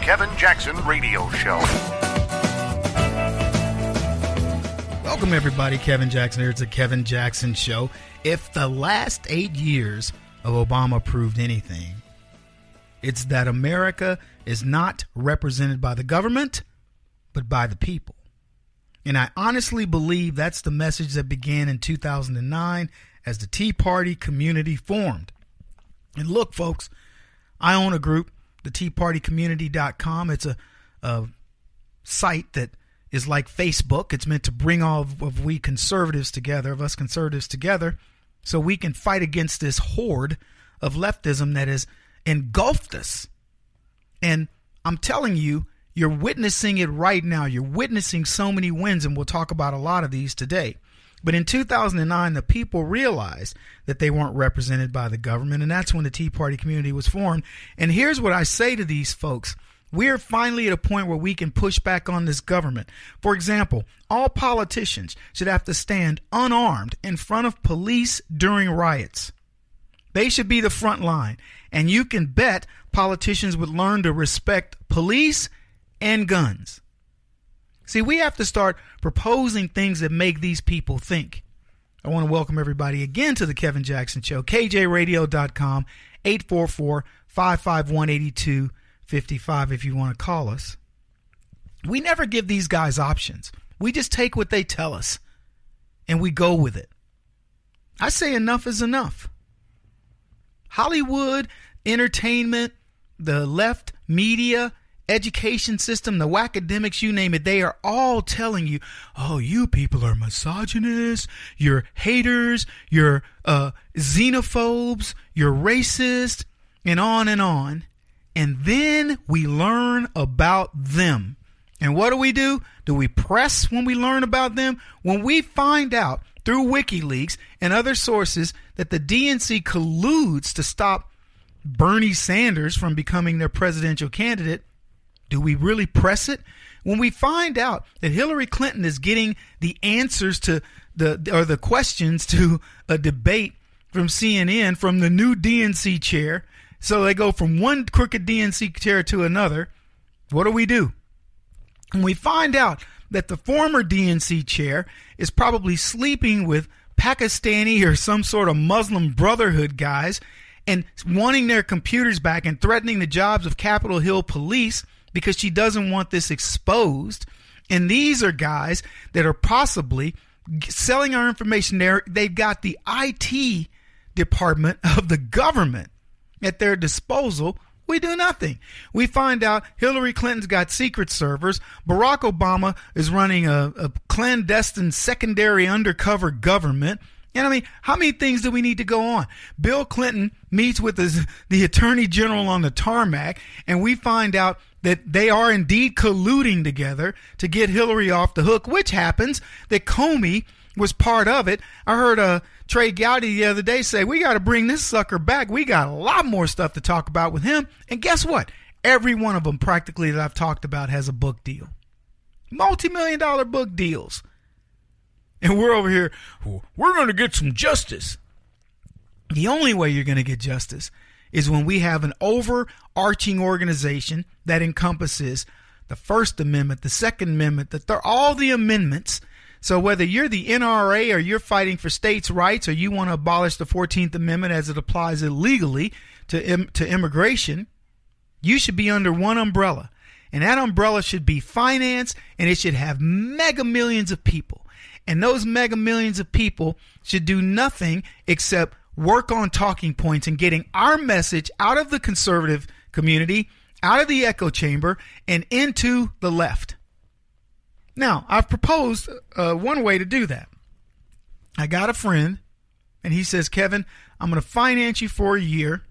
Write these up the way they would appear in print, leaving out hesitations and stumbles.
Kevin Jackson Radio Show. Welcome, everybody. Kevin Jackson here. It's the Kevin Jackson Show. If the last 8 years of Obama proved anything, it's that America is not represented by the government, but by the people. And I honestly believe that's the message that began in 2009 as the Tea Party community formed. And look, folks, I own a group, the TeaPartyCommunity.com. It's a site that is like Facebook. It's meant to bring all of we conservatives together, of us conservatives together, so we can fight against this horde of leftism that has engulfed us. And I'm telling you, you're witnessing it right now. You're witnessing so many wins, and we'll talk about a lot of these today. But in 2009, the people realized that they weren't represented by the government, and that's when the Tea Party community was formed. And here's what I say to these folks. We're finally at a point where we can push back on this government. For example, all politicians should have to stand unarmed in front of police during riots. They should be the front line. And you can bet politicians would learn to respect police and guns. See, we have to start proposing things that make these people think. I want to welcome everybody again to the Kevin Jackson Show. KJRadio.com, 844-551-8255 if you want to call us. We never give these guys options. We just take what they tell us and we go with it. I say enough is enough. Hollywood, entertainment, the left media, education system, the academics, you name it, they are all telling you, oh, you people are misogynists, you're haters, you're xenophobes, you're racist, and on and on. And then we learn about them. And what do? Do we press when we learn about them? When we find out through WikiLeaks and other sources that the DNC colludes to stop Bernie Sanders from becoming their presidential candidate, do we really press it? When we find out that Hillary Clinton is getting the answers to the questions to a debate from CNN from the new DNC chair, so they go from one crooked DNC chair to another, what do? When we find out that the former DNC chair is probably sleeping with Pakistani or some sort of Muslim Brotherhood guys and wanting their computers back and threatening the jobs of Capitol Hill police because she doesn't want this exposed. And these are guys that are possibly selling our information. They've got the IT department of the government at their disposal. We do nothing. We find out Hillary Clinton's got secret servers. Barack Obama is running a clandestine secondary undercover government. And I mean, how many things do we need to go on? Bill Clinton meets with the attorney general on the tarmac, and we find out that they are indeed colluding together to get Hillary off the hook, which happens that Comey was part of it. I heard Trey Gowdy the other day say, we got to bring this sucker back. We got a lot more stuff to talk about with him. And guess what? Every one of them practically that I've talked about has a book deal. Multi-million-dollar book deals. And we're over here, we're going to get some justice. The only way you're going to get justice is when we have an overarching organization that encompasses the First Amendment, the Second Amendment, all the amendments. So whether you're the NRA or you're fighting for states' rights or you want to abolish the 14th Amendment as it applies illegally to immigration, you should be under one umbrella. And that umbrella should be finance, and it should have mega millions of people. And those mega millions of people should do nothing except work on talking points and getting our message out of the conservative community, out of the echo chamber, and into the left. Now, I've proposed one way to do that. I got a friend, and he says, Kevin, I'm going to finance you for a year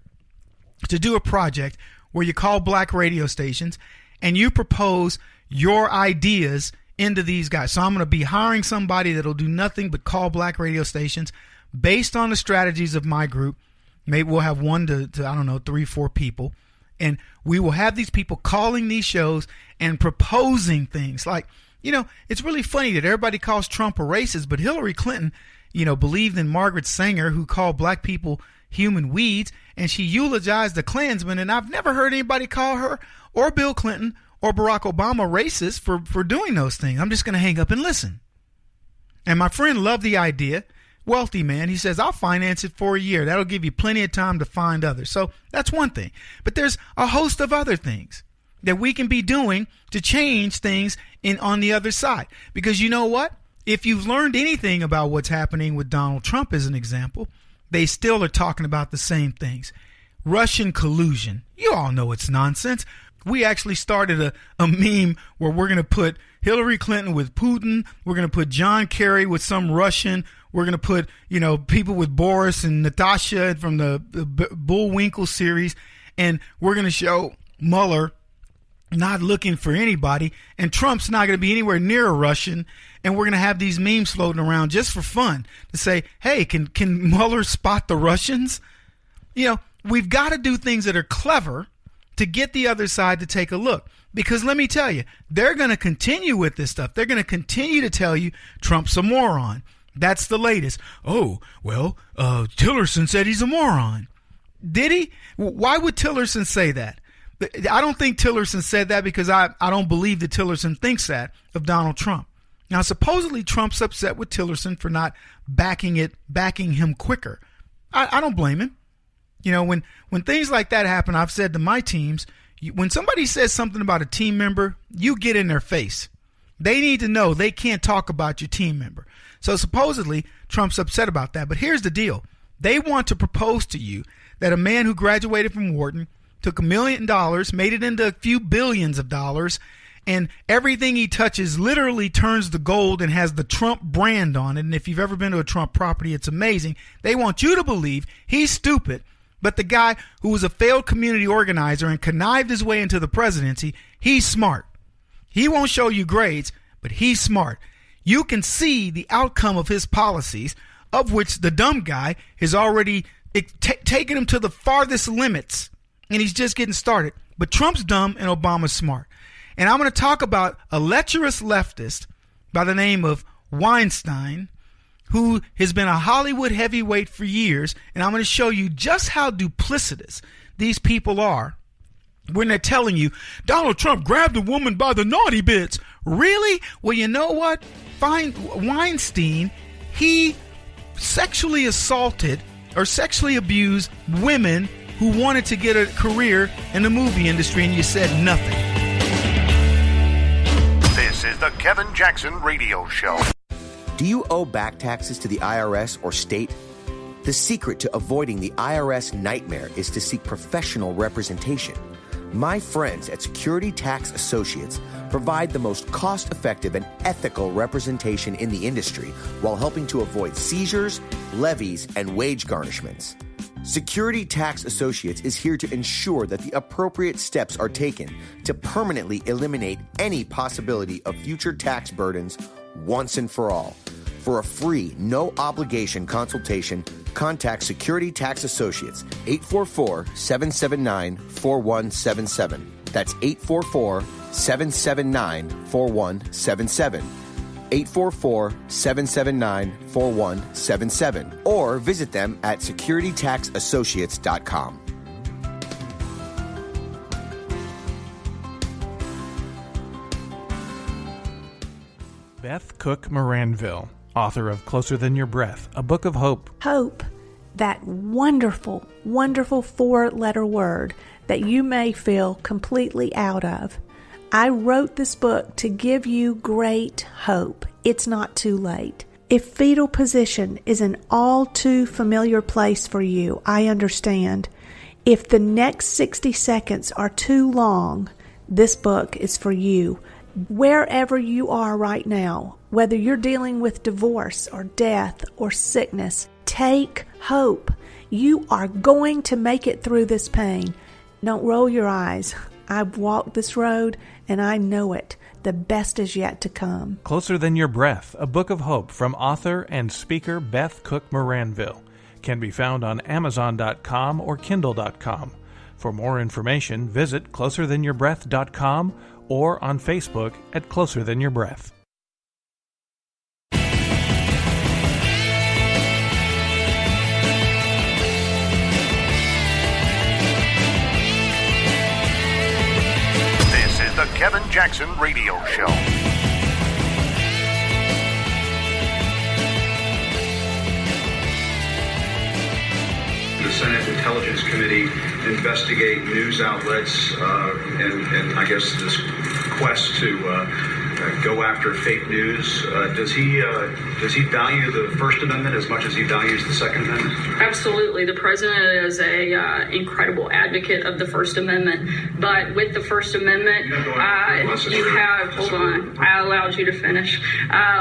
to do a project where you call black radio stations and you propose your ideas into these guys. So I'm going to be hiring somebody that'll do nothing but call black radio stations based on the strategies of my group. Maybe we'll have 1 to 3, 4 people. And we will have these people calling these shows and proposing things like, it's really funny that everybody calls Trump a racist, but Hillary Clinton, believed in Margaret Sanger, who called black people, human weeds, and she eulogized the Klansmen, and I've never heard anybody call her or Bill Clinton or Barack Obama racist for doing those things. I'm just going to hang up and listen. And my friend loved the idea. Wealthy man. He says, I'll finance it for a year. That'll give you plenty of time to find others. So that's one thing. But there's a host of other things that we can be doing to change things on the other side. Because you know what? If you've learned anything about what's happening with Donald Trump as an example, they still are talking about the same things. Russian collusion. You all know it's nonsense. We actually started a meme where we're going to put Hillary Clinton with Putin. We're going to put John Kerry with some Russian. We're going to put, people with Boris and Natasha from the Bullwinkle series. And we're going to show Mueller not looking for anybody. And Trump's not going to be anywhere near a Russian. And we're going to have these memes floating around just for fun to say, hey, can Mueller spot the Russians? We've got to do things that are clever to get the other side to take a look. Because let me tell you, they're going to continue with this stuff. They're going to continue to tell you Trump's a moron. That's the latest. Oh, well, Tillerson said he's a moron. Did he? Why would Tillerson say that? I don't think Tillerson said that because I don't believe that Tillerson thinks that of Donald Trump. Now, supposedly Trump's upset with Tillerson for not backing him quicker. I don't blame him. When things like that happen, I've said to my teams, when somebody says something about a team member, you get in their face. They need to know they can't talk about your team member. So supposedly Trump's upset about that. But here's the deal. They want to propose to you that a man who graduated from Wharton, took $1 million, made it into a few billions of dollars, and everything he touches literally turns to gold and has the Trump brand on it. And if you've ever been to a Trump property, it's amazing. They want you to believe he's stupid. But the guy who was a failed community organizer and connived his way into the presidency, he's smart. He won't show you grades, but he's smart. You can see the outcome of his policies, of which the dumb guy has already taken him to the farthest limits, and he's just getting started. But Trump's dumb and Obama's smart. And I'm going to talk about a lecherous leftist by the name of Weinstein, who has been a Hollywood heavyweight for years, and I'm going to show you just how duplicitous these people are when they're telling you Donald Trump grabbed a woman by the naughty bits. Really? Well, you know what? Weinstein, he sexually assaulted or sexually abused women who wanted to get a career in the movie industry, and you said nothing. This is the Kevin Jackson Radio Show. Do you owe back taxes to the IRS or state? The secret to avoiding the IRS nightmare is to seek professional representation. My friends at Security Tax Associates provide the most cost-effective and ethical representation in the industry while helping to avoid seizures, levies, and wage garnishments. Security Tax Associates is here to ensure that the appropriate steps are taken to permanently eliminate any possibility of future tax burdens once and for all. For a free, no-obligation consultation, contact Security Tax Associates, 844-779-4177. That's 844-779-4177. 844-779-4177. Or visit them at securitytaxassociates.com. Beth Cook Moranville, author of Closer Than Your Breath, a book of hope. Hope, that wonderful, wonderful 4-letter word that you may feel completely out of. I wrote this book to give you great hope. It's not too late. If fetal position is an all too familiar place for you, I understand. If the next 60 seconds are too long, this book is for you. Wherever you are right now, whether you're dealing with divorce or death or sickness, take hope. You are going to make it through this pain. Don't roll your eyes. I've walked this road and I know it. The best is yet to come. Closer Than Your Breath, a book of hope from author and speaker Beth Cook Moranville, can be found on Amazon.com or Kindle.com. For more information, visit closerthanyourBreath.com or on Facebook at Closer Than Your Breath. Jackson Radio Show. The Senate Intelligence Committee investigate news outlets and I guess this quest to go after fake news. Does he value the First Amendment as much as he values the Second Amendment? Absolutely. The president is a incredible advocate of the First Amendment. But with the First Amendment, you have, hold on, I allowed you to finish.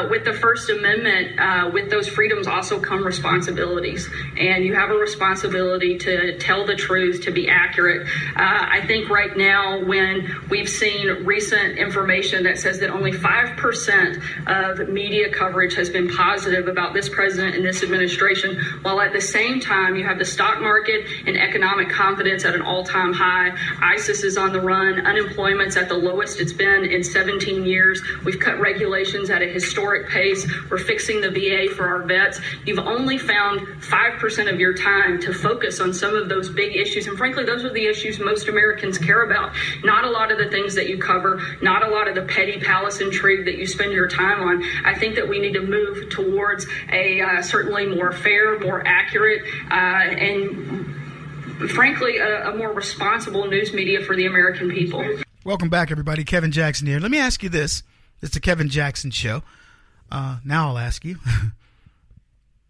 With the First Amendment, with those freedoms also come responsibilities. And you have a responsibility to tell the truth, to be accurate. I think right now, when we've seen recent information that says that only 5% of media coverage has been positive about this president and this administration, while at the same time you have the stock market and economic confidence at an all-time high. ISIS is on the run. Unemployment's at the lowest it's been in 17 years. We've cut regulations at a historic pace. We're fixing the VA for our vets. You've only found 5% of your time to focus on some of those big issues. And frankly, those are the issues most Americans care about. Not a lot of the things that you cover, not a lot of the petty palace intrigue that you spend your time on. I think that we need to move towards a certainly more fair, more accurate, and frankly, a more responsible news media for the American people. Welcome back, everybody. Kevin Jackson here. Let me ask you this. It's the Kevin Jackson Show. Now I'll ask you,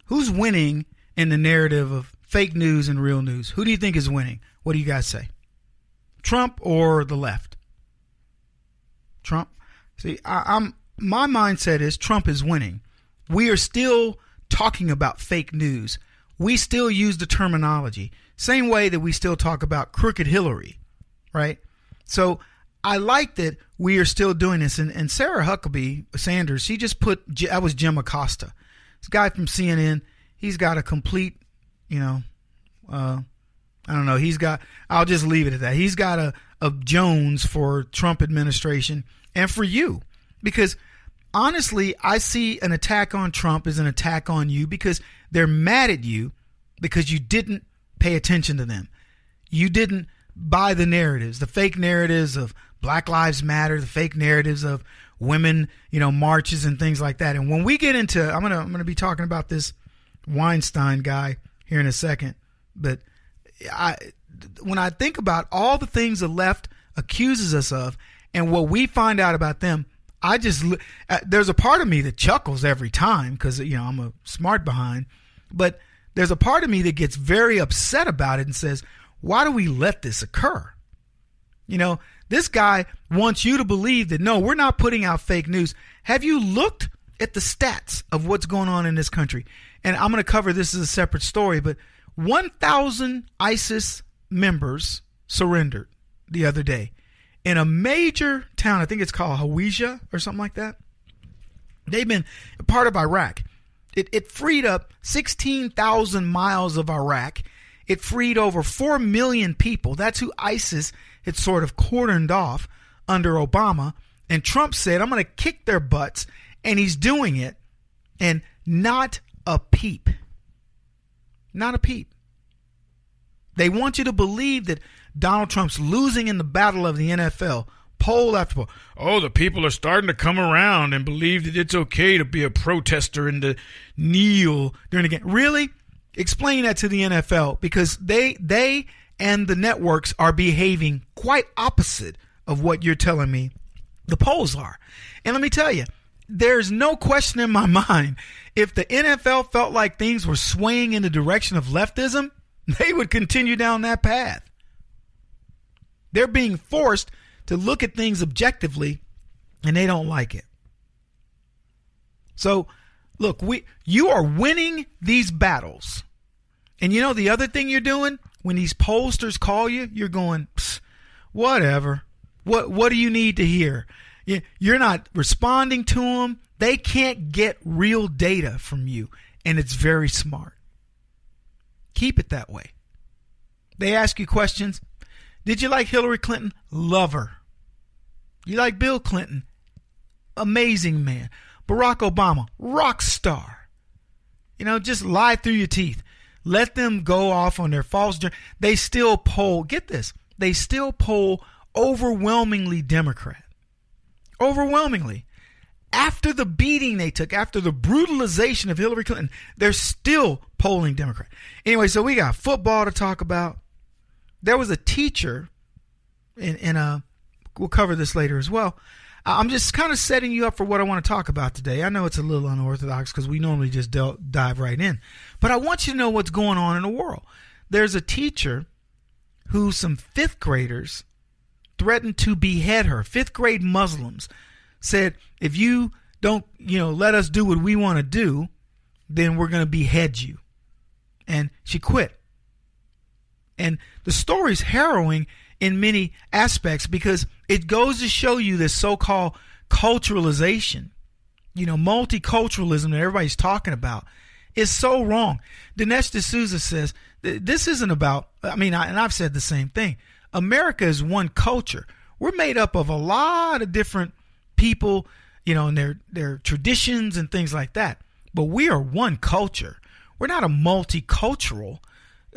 who's winning in the narrative of fake news and real news? Who do you think is winning? What do you guys say? Trump or the left? Trump. See, my mindset is Trump is winning. We are still talking about fake news. We still use the terminology. Same way that we still talk about crooked Hillary, right? So I like that we are still doing this. And Sarah Huckabee Sanders, she just that was Jim Acosta. This guy from CNN, he's got a complete, I don't know. I'll just leave it at that. He's got a Jones for Trump administration and for you, because honestly, I see an attack on Trump as an attack on you because they're mad at you because you didn't pay attention to them. You didn't buy the narratives, the fake narratives of Black Lives Matter, the fake narratives of women, marches and things like that. And when we get into, I'm gonna be talking about this Weinstein guy here in a second, but when I think about all the things the left accuses us of and what we find out about them, there's a part of me that chuckles every time because, I'm a smart behind, but there's a part of me that gets very upset about it and says, why do we let this occur? This guy wants you to believe that, no, we're not putting out fake news. Have you looked at the stats of what's going on in this country? And I'm going to cover this as a separate story, but 1,000 ISIS members surrendered the other day in a major town. I think it's called Hawija or something like that. They've been part of Iraq. It freed up 16,000 miles of Iraq. It freed over 4 million people. That's who ISIS had sort of cordoned off under Obama. And Trump said, I'm going to kick their butts. And he's doing it. And not a peep. Not a peep. They want you to believe that Donald Trump's losing in the battle of the NFL, poll after poll. Oh, the people are starting to come around and believe that it's okay to be a protester and to kneel during the game. Really? Explain that to the NFL, because they and the networks are behaving quite opposite of what you're telling me the polls are. And let me tell you, there's no question in my mind, if the NFL felt like things were swaying in the direction of leftism, they would continue down that path. They're being forced to look at things objectively, and they don't like it. So, look, you are winning these battles. And the other thing you're doing, when these pollsters call you, you're going, whatever. What do you need to hear? You're not responding to them. They can't get real data from you, and it's very smart. Keep it that way. They ask you questions. Did you like Hillary Clinton? Love her. You like Bill Clinton? Amazing man. Barack Obama? Rock star. Just lie through your teeth. Let them go off on their false journey. They still poll, get this, they still poll overwhelmingly Democrat. Overwhelmingly. After the beating they took, after the brutalization of Hillary Clinton, they're still polling Democrat. Anyway, so we got football to talk about. There was a teacher, we'll cover this later as well. I'm just kind of setting you up for what I want to talk about today. I know it's a little unorthodox because we normally just dive right in. But I want you to know what's going on in the world. There's a teacher who some fifth graders threatened to behead her. Fifth grade Muslims said, if you don't, let us do what we want to do, then we're going to behead you. And she quit. And the story's harrowing in many aspects because it goes to show you this so-called culturalization, multiculturalism that everybody's talking about is so wrong. Dinesh D'Souza says this isn't about, and I've said the same thing. America is one culture. We're made up of a lot of different people, and their traditions and things like that. But we are one culture. We're not a multicultural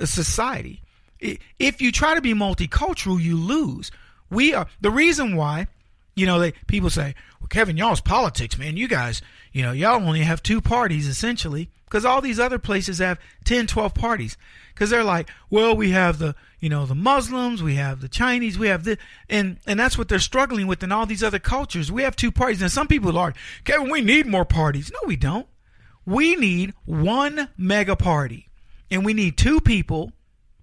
society. If you try to be multicultural, you lose. We are the reason why, people say, well, Kevin, y'all's politics, man. You guys, y'all only have two parties essentially, because all these other places have 10, 12 parties. Because they're like, well, we have the Muslims, we have the Chinese, we have this, and that's what they're struggling with in all these other cultures. We have two parties. And some people are, Kevin, we need more parties. No, we don't. We need one mega party. And we need two people,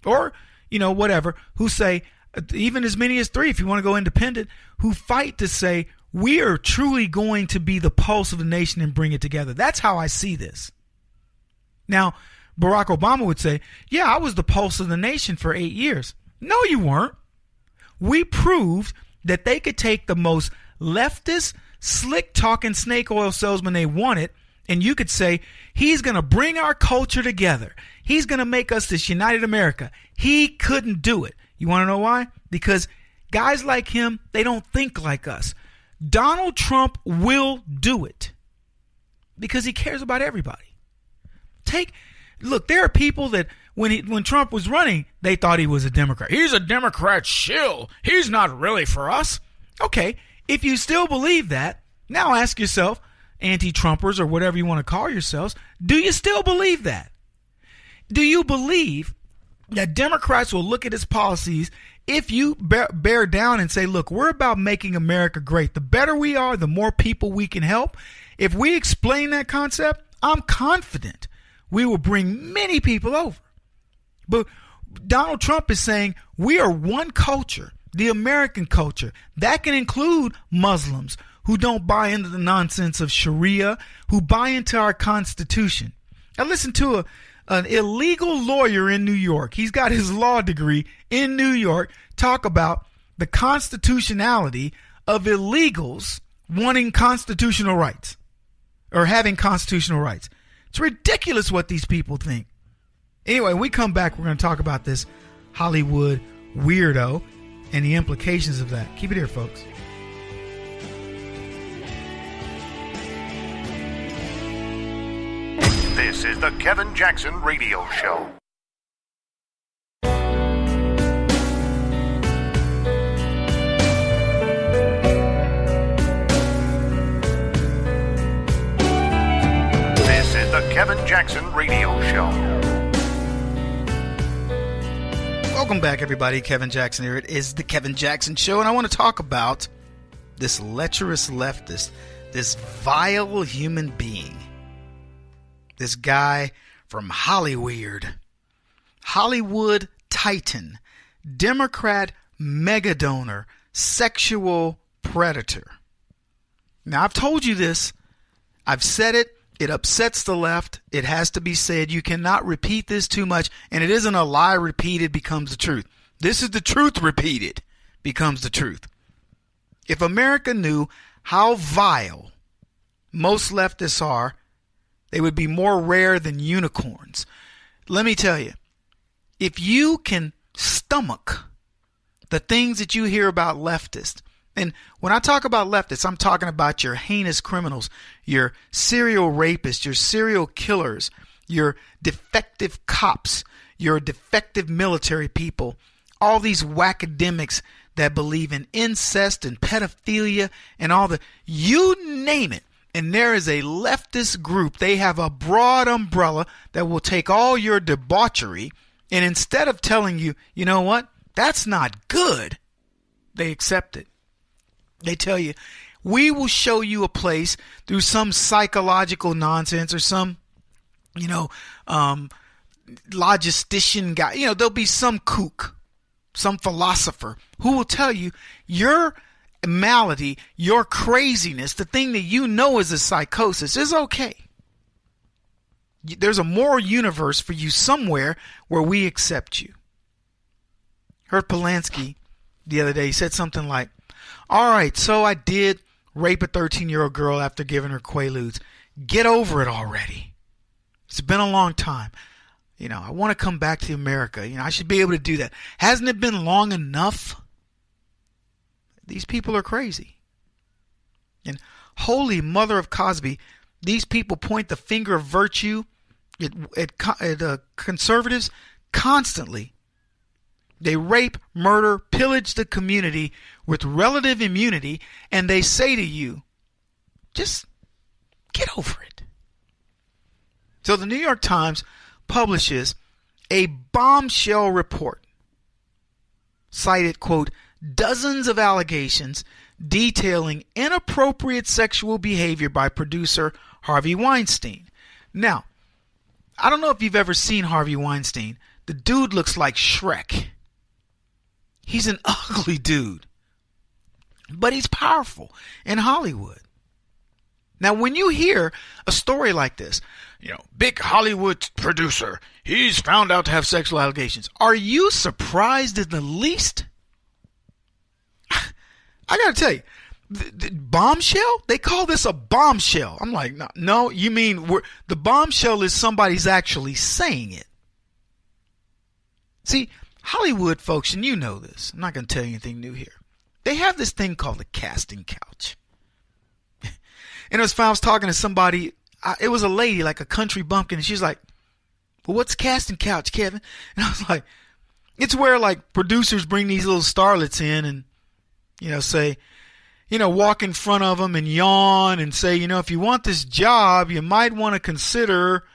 or, whatever, who say, even as many as three, if you want to go independent, who fight to say, we are truly going to be the pulse of the nation and bring it together. That's how I see this. Now, Barack Obama would say, yeah, I was the pulse of the nation for 8 years. No, you weren't. We proved that they could take the most leftist, slick-talking snake oil salesman they wanted, and you could say, he's going to bring our culture together. He's going to make us this united America. He couldn't do it. You want to know why? Because guys like him, they don't think like us. Donald Trump will do it because he cares about everybody. Look, there are people that when Trump was running, they thought he was a Democrat. He's a Democrat shill. He's not really for us. Okay, if you still believe that, now ask yourself, anti-Trumpers or whatever you want to call yourselves, do you still believe that? Do you believe that Democrats will look at his policies if you bear down and say, look, we're about making America great. The better we are, the more people we can help. If we explain that concept, I'm confident we will bring many people over. But Donald Trump is saying we are one culture, the American culture. That can include Muslims who don't buy into the nonsense of Sharia, who buy into our Constitution. I listened to an illegal lawyer in New York. He's got his law degree in New York, talk about the constitutionality of illegals wanting constitutional rights or having constitutional rights. It's ridiculous what these people think. Anyway, when we come back, we're going to talk about this Hollywood weirdo and the implications of that. Keep it here, folks. This is the Kevin Jackson Radio Show. This is the Kevin Jackson Radio Show. Welcome back, everybody. Kevin Jackson here. It is the Kevin Jackson Show, and I want to talk about this lecherous leftist, this vile human being. This guy from Hollywood titan, Democrat mega donor, sexual predator. Now, I've told you this. I've said it. It upsets the left. It has to be said. You cannot repeat this too much. And it isn't a lie repeated becomes the truth. This is the truth repeated becomes the truth. If America knew how vile most leftists are, they would be more rare than unicorns. Let me tell you, if you can stomach the things that you hear about leftists, and when I talk about leftists, I'm talking about your heinous criminals, your serial rapists, your serial killers, your defective cops, your defective military people, all these whackademics that believe in incest and pedophilia and all the, you name it. And there is a leftist group. They have a broad umbrella that will take all your debauchery, and instead of telling you, you know what, that's not good, they accept it. They tell you, we will show you a place through some psychological nonsense or some, logistician guy. There'll be some kook, some philosopher who will tell you your malady, your craziness, the thing that you know is a psychosis is okay. There's a moral universe for you somewhere where we accept you. Heard Polanski the other day, he said something like, all right, so I did rape a 13-year-old girl after giving her Quaaludes. Get over it already. It's been a long time. I want to come back to America. I should be able to do that. Hasn't it been long enough? These people are crazy. And holy mother of Cosby, these people point the finger of virtue at conservatives constantly. They rape, murder, pillage the community with relative immunity, and they say to you, just get over it. So the New York Times publishes a bombshell report, cited, quote, dozens of allegations detailing inappropriate sexual behavior by producer Harvey Weinstein. Now, I don't know if you've ever seen Harvey Weinstein. The dude looks like Shrek. He's an ugly dude, but he's powerful in Hollywood. Now, when you hear a story like this, big Hollywood producer, he's found out to have sexual allegations. Are you surprised in the least? I got to tell you, the bombshell? They call this a bombshell. I'm like, no, you mean the bombshell is somebody's actually saying it. See, Hollywood folks, and you know this, I'm not going to tell you anything new here. They have this thing called the casting couch. And as I was talking to somebody, it was a lady, like a country bumpkin, and she's like, well, what's casting couch, Kevin? And I was like, it's where like producers bring these little starlets in and, say, walk in front of them and yawn and say, if you want this job, you might want to consider,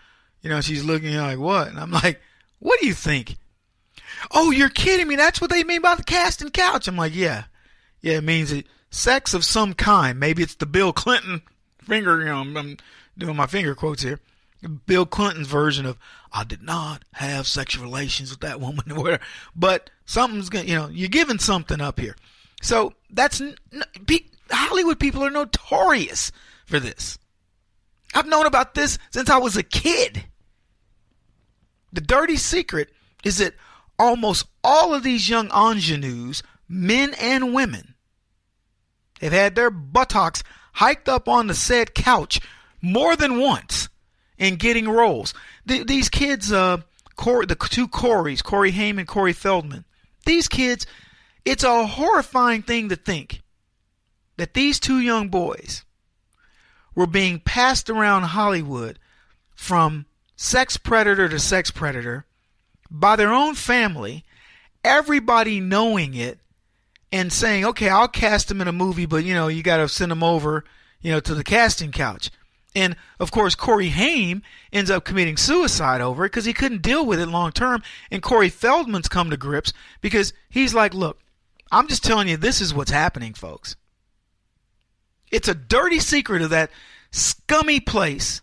she's looking like, what? And I'm like, what do you think? Oh, you're kidding me. That's what they mean by the casting couch. I'm like, yeah, it means sex of some kind. Maybe it's the Bill Clinton finger, I'm doing my finger quotes here. Bill Clinton's version of, I did not have sexual relations with that woman, or whatever. But something's going to, you're giving something up here. So Hollywood people are notorious for this. I've known about this since I was a kid. The dirty secret is that almost all of these young ingenues, men and women, have had their buttocks hiked up on the said couch more than once in getting roles. These kids, the two Corys, Corey Haim and Corey Feldman, these kids, it's a horrifying thing to think that these two young boys were being passed around Hollywood from sex predator to sex predator by their own family, everybody knowing it and saying, okay, I'll cast them in a movie, but you got to send them over, to the casting couch. And of course, Corey Haim ends up committing suicide over it because he couldn't deal with it long term. And Corey Feldman's come to grips because he's like, look, I'm just telling you, this is what's happening, folks. It's a dirty secret of that scummy place,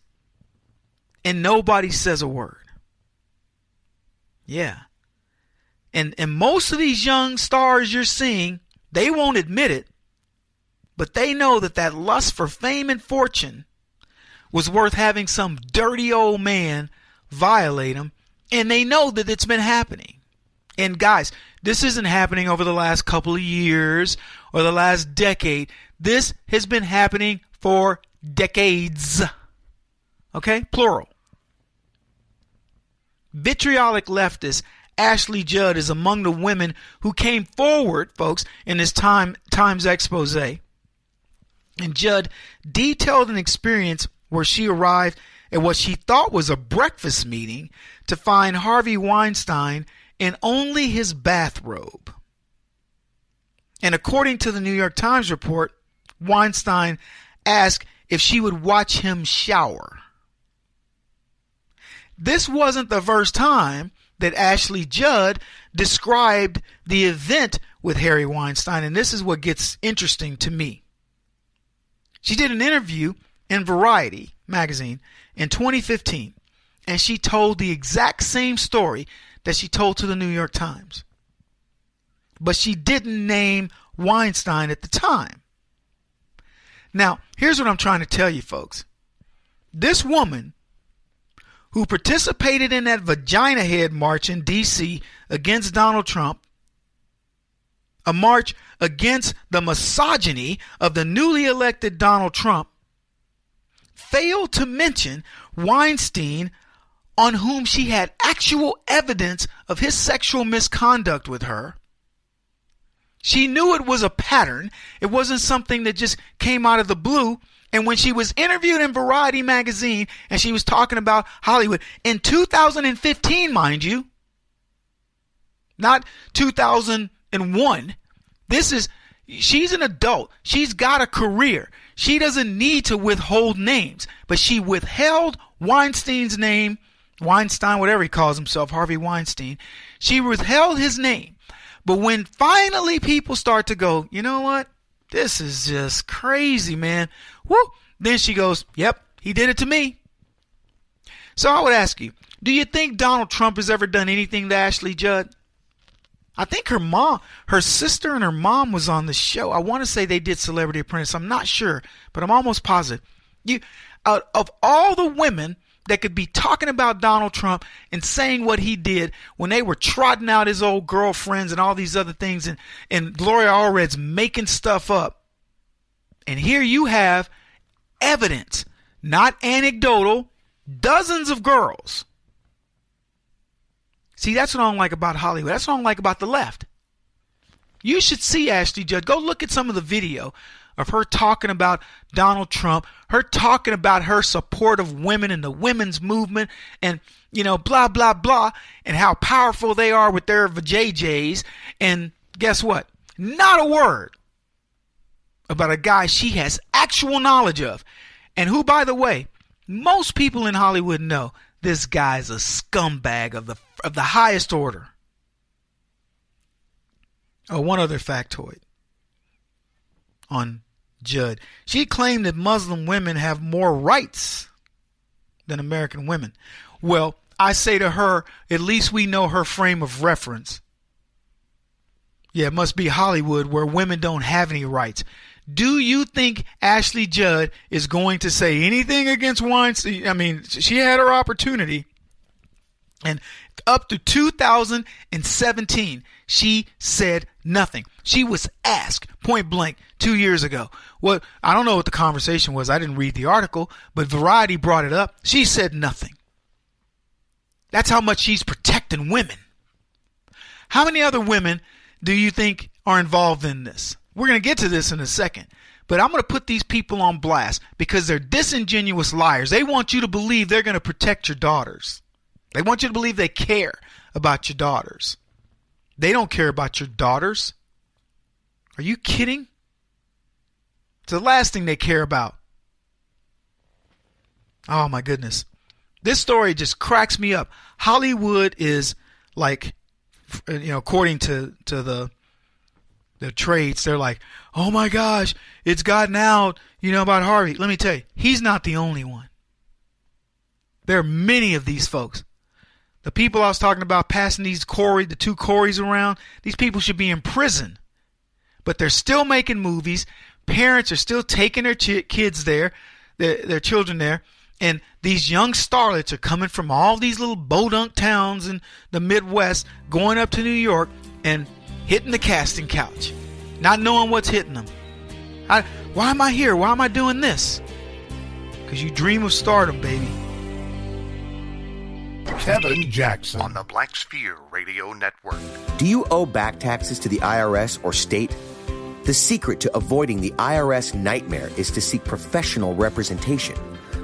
and nobody says a word. Yeah. And most of these young stars you're seeing, they won't admit it, but they know that lust for fame and fortune was worth having some dirty old man violate them, and they know that it's been happening. And guys, this isn't happening over the last couple of years or the last decade. This has been happening for decades. Okay? Plural. Vitriolic leftist Ashley Judd is among the women who came forward, folks, in this Times expose. And Judd detailed an experience where she arrived at what she thought was a breakfast meeting to find Harvey Weinstein in only his bathrobe. And according to the New York Times report, Weinstein asked if she would watch him shower. This wasn't the first time that Ashley Judd described the event with Harry Weinstein, and this is what gets interesting to me. She did an interview in Variety magazine in 2015, and she told the exact same story that she told to the New York Times. But she didn't name Weinstein at the time. Now, here's what I'm trying to tell you, folks. This woman who participated in that vagina head march in D.C. against Donald Trump, a march against the misogyny of the newly elected Donald Trump, failed to mention Weinstein, on whom she had actual evidence of his sexual misconduct with her. She knew it was a pattern. It wasn't something that just came out of the blue. And when she was interviewed in Variety magazine and she was talking about Hollywood in 2015, mind you, not 2001, she's an adult. She's got a career. She doesn't need to withhold names, but she withheld Weinstein's name, Weinstein, whatever he calls himself, Harvey Weinstein. She withheld his name. But when finally people start to go, you know what? This is just crazy, man. Woo! Then she goes, yep, he did it to me. So I would ask you, do you think Donald Trump has ever done anything to Ashley Judd? I think her sister and her mom was on the show. I want to say they did Celebrity Apprentice. I'm not sure, but I'm almost positive. Out of all the women that could be talking about Donald Trump and saying what he did when they were trotting out his old girlfriends and all these other things, and Gloria Allred's making stuff up. And here you have evidence, not anecdotal, dozens of girls. See, that's what I don't like about Hollywood. That's what I don't like about the left. You should see Ashley Judd. Go look at some of the video of her talking about Donald Trump, her talking about her support of women and the women's movement and, blah, blah, blah, and how powerful they are with their vajayjays. And guess what? Not a word about a guy she has actual knowledge of. And who, by the way, most people in Hollywood know this guy's a scumbag of the highest order. Oh, one other factoid on Judd. She claimed that Muslim women have more rights than American women. Well, I say to her, at least we know her frame of reference. Yeah, it must be Hollywood where women don't have any rights. Do you think Ashley Judd is going to say anything against Weinstein? I mean, she had her opportunity. And up to 2017, she said nothing. She was asked point blank 2 years ago. Well, I don't know what the conversation was. I didn't read the article, but Variety brought it up. She said nothing. That's how much she's protecting women. How many other women do you think are involved in this? We're going to get to this in a second. But I'm going to put these people on blast because they're disingenuous liars. They want you to believe they're going to protect your daughters. They want you to believe they care about your daughters. They don't care about your daughters. Are you kidding? It's the last thing they care about. Oh my goodness. This story just cracks me up. Hollywood is like, according to the trades, they're like, oh my gosh, it's gotten out, about Harvey. Let me tell you, he's not the only one. There are many of these folks. The people I was talking about passing the two Corys around, these people should be in prison. But they're still making movies. Parents are still taking their kids there, their children there. And these young starlets are coming from all these little bodunk towns in the Midwest, going up to New York and hitting the casting couch, not knowing what's hitting them. Why am I here? Why am I doing this? Because you dream of stardom, baby. Kevin Jackson on the Black Sphere Radio Network. Do you owe back taxes to the IRS or state? The secret to avoiding the IRS nightmare is to seek professional representation.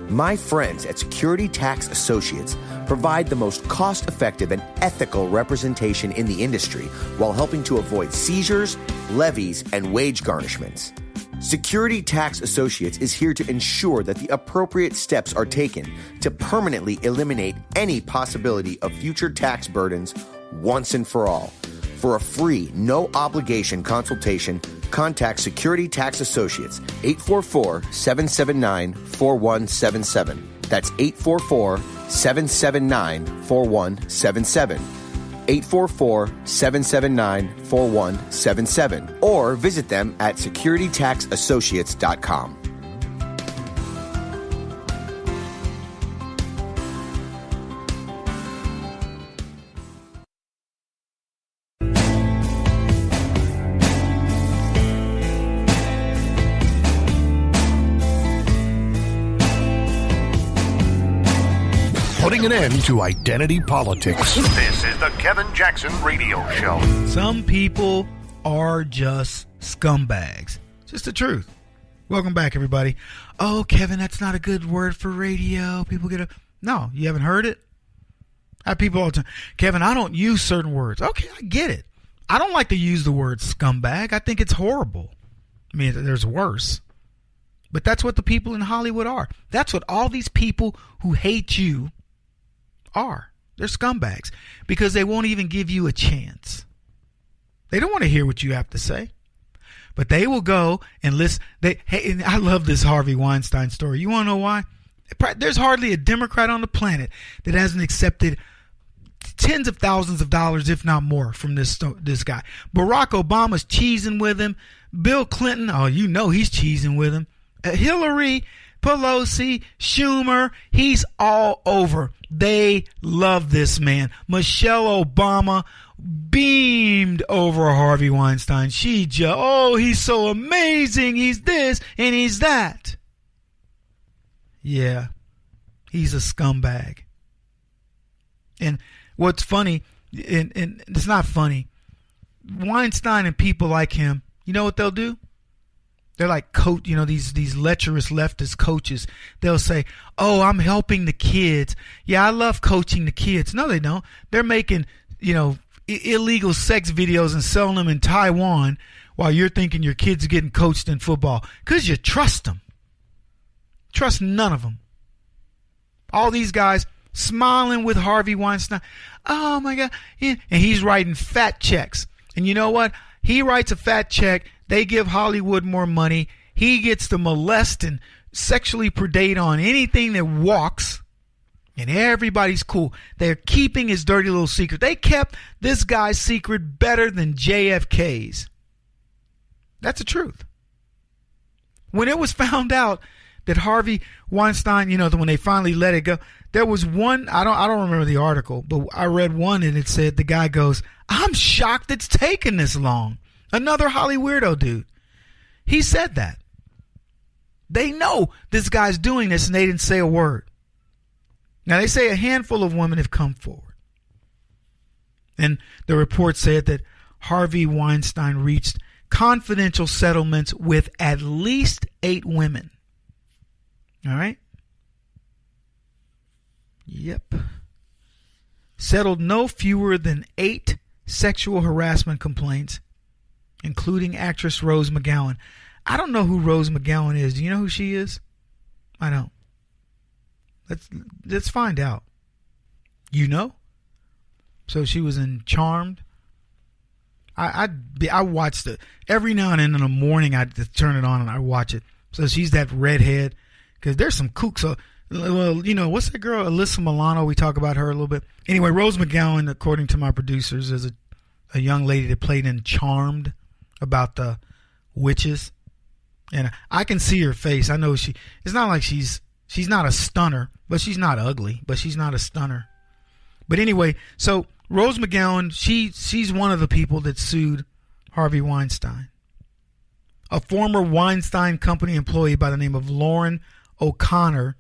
My friends at Security Tax Associates provide the most cost-effective and ethical representation in the industry while helping to avoid seizures, levies, and wage garnishments. Security Tax Associates is here to ensure that the appropriate steps are taken to permanently eliminate any possibility of future tax burdens once and for all. For a free, no-obligation consultation, contact Security Tax Associates, 844-779-4177. That's 844-779-4177. 844-779-4177. Or visit them at securitytaxassociates.com. Putting an end to identity politics. This is the Kevin Jackson Radio Show. Some people are just scumbags. Just the truth. Welcome back, everybody. Oh, Kevin, that's not a good word for radio. People get a... No, you haven't heard it? I have people all the time. Kevin, I don't use certain words. Okay, I get it. I don't like to use the word scumbag. I think it's horrible. I mean, there's worse. But that's what the people in Hollywood are. That's what all these people who hate you are. They're scumbags because they won't even give you a chance. They don't want to hear what you have to say, but they will go and listen. Hey, I love this Harvey Weinstein story. You want to know why? There's hardly a Democrat on the planet that hasn't accepted tens of thousands of dollars, if not more, from this guy. Barack Obama's cheesing with him. Bill Clinton, oh, you know he's cheesing with him. Hillary, Pelosi, Schumer, he's all over. They love this man. Michelle Obama beamed over Harvey Weinstein. He's so amazing. He's this and he's that. Yeah, he's a scumbag. And what's funny, and it's not funny, Weinstein and people like him, you know what they'll do? They're like these lecherous leftist coaches. They'll say, "Oh, I'm helping the kids. Yeah, I love coaching the kids." No, they don't. They're making, illegal sex videos and selling them in Taiwan while you're thinking your kids are getting coached in football because you trust them. Trust none of them. All these guys smiling with Harvey Weinstein. Oh my God. Yeah. And he's writing fat checks. And you know what? He writes a fat check. They give Hollywood more money. He gets to molest and sexually predate on anything that walks. And everybody's cool. They're keeping his dirty little secret. They kept this guy's secret better than JFK's. That's the truth. When it was found out that Harvey Weinstein, when they finally let it go, there was one, I don't remember the article, but I read one and it said, the guy goes, "I'm shocked it's taken this long." Another Holly weirdo dude. He said that. They know this guy's doing this and they didn't say a word. Now they say a handful of women have come forward. And the report said that Harvey Weinstein reached confidential settlements with at least 8 women. All right? Yep. Settled no fewer than 8 sexual harassment complaints, including actress Rose McGowan. I don't know who Rose McGowan is. Do you know who she is? I don't. Let's find out. You know? So she was in Charmed. I watched it. Every now and then in the morning I just turn it on and I watch it. So she's that redhead. Because there's some kooks. Well, what's that girl? Alyssa Milano. We talk about her a little bit. Anyway, Rose McGowan, according to my producers, is a young lady that played in Charmed about the witches. And I can see her face. I know it's not like she's not a stunner, but she's not ugly, but she's not a stunner. But anyway, so Rose McGowan, she's one of the people that sued Harvey Weinstein. A former Weinstein Company employee by the name of Lauren O'Connor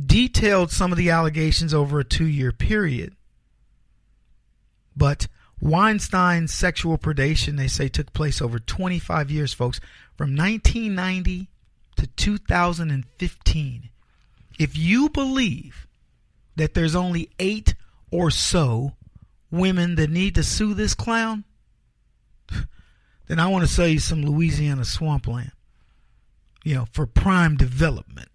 detailed some of the allegations over a 2-year period. But Weinstein's sexual predation, they say, took place over 25 years, folks, from 1990 to 2015. if you believe that there's only 8 or so women that need to sue this clown, then I want to sell you some Louisiana swampland, for prime development.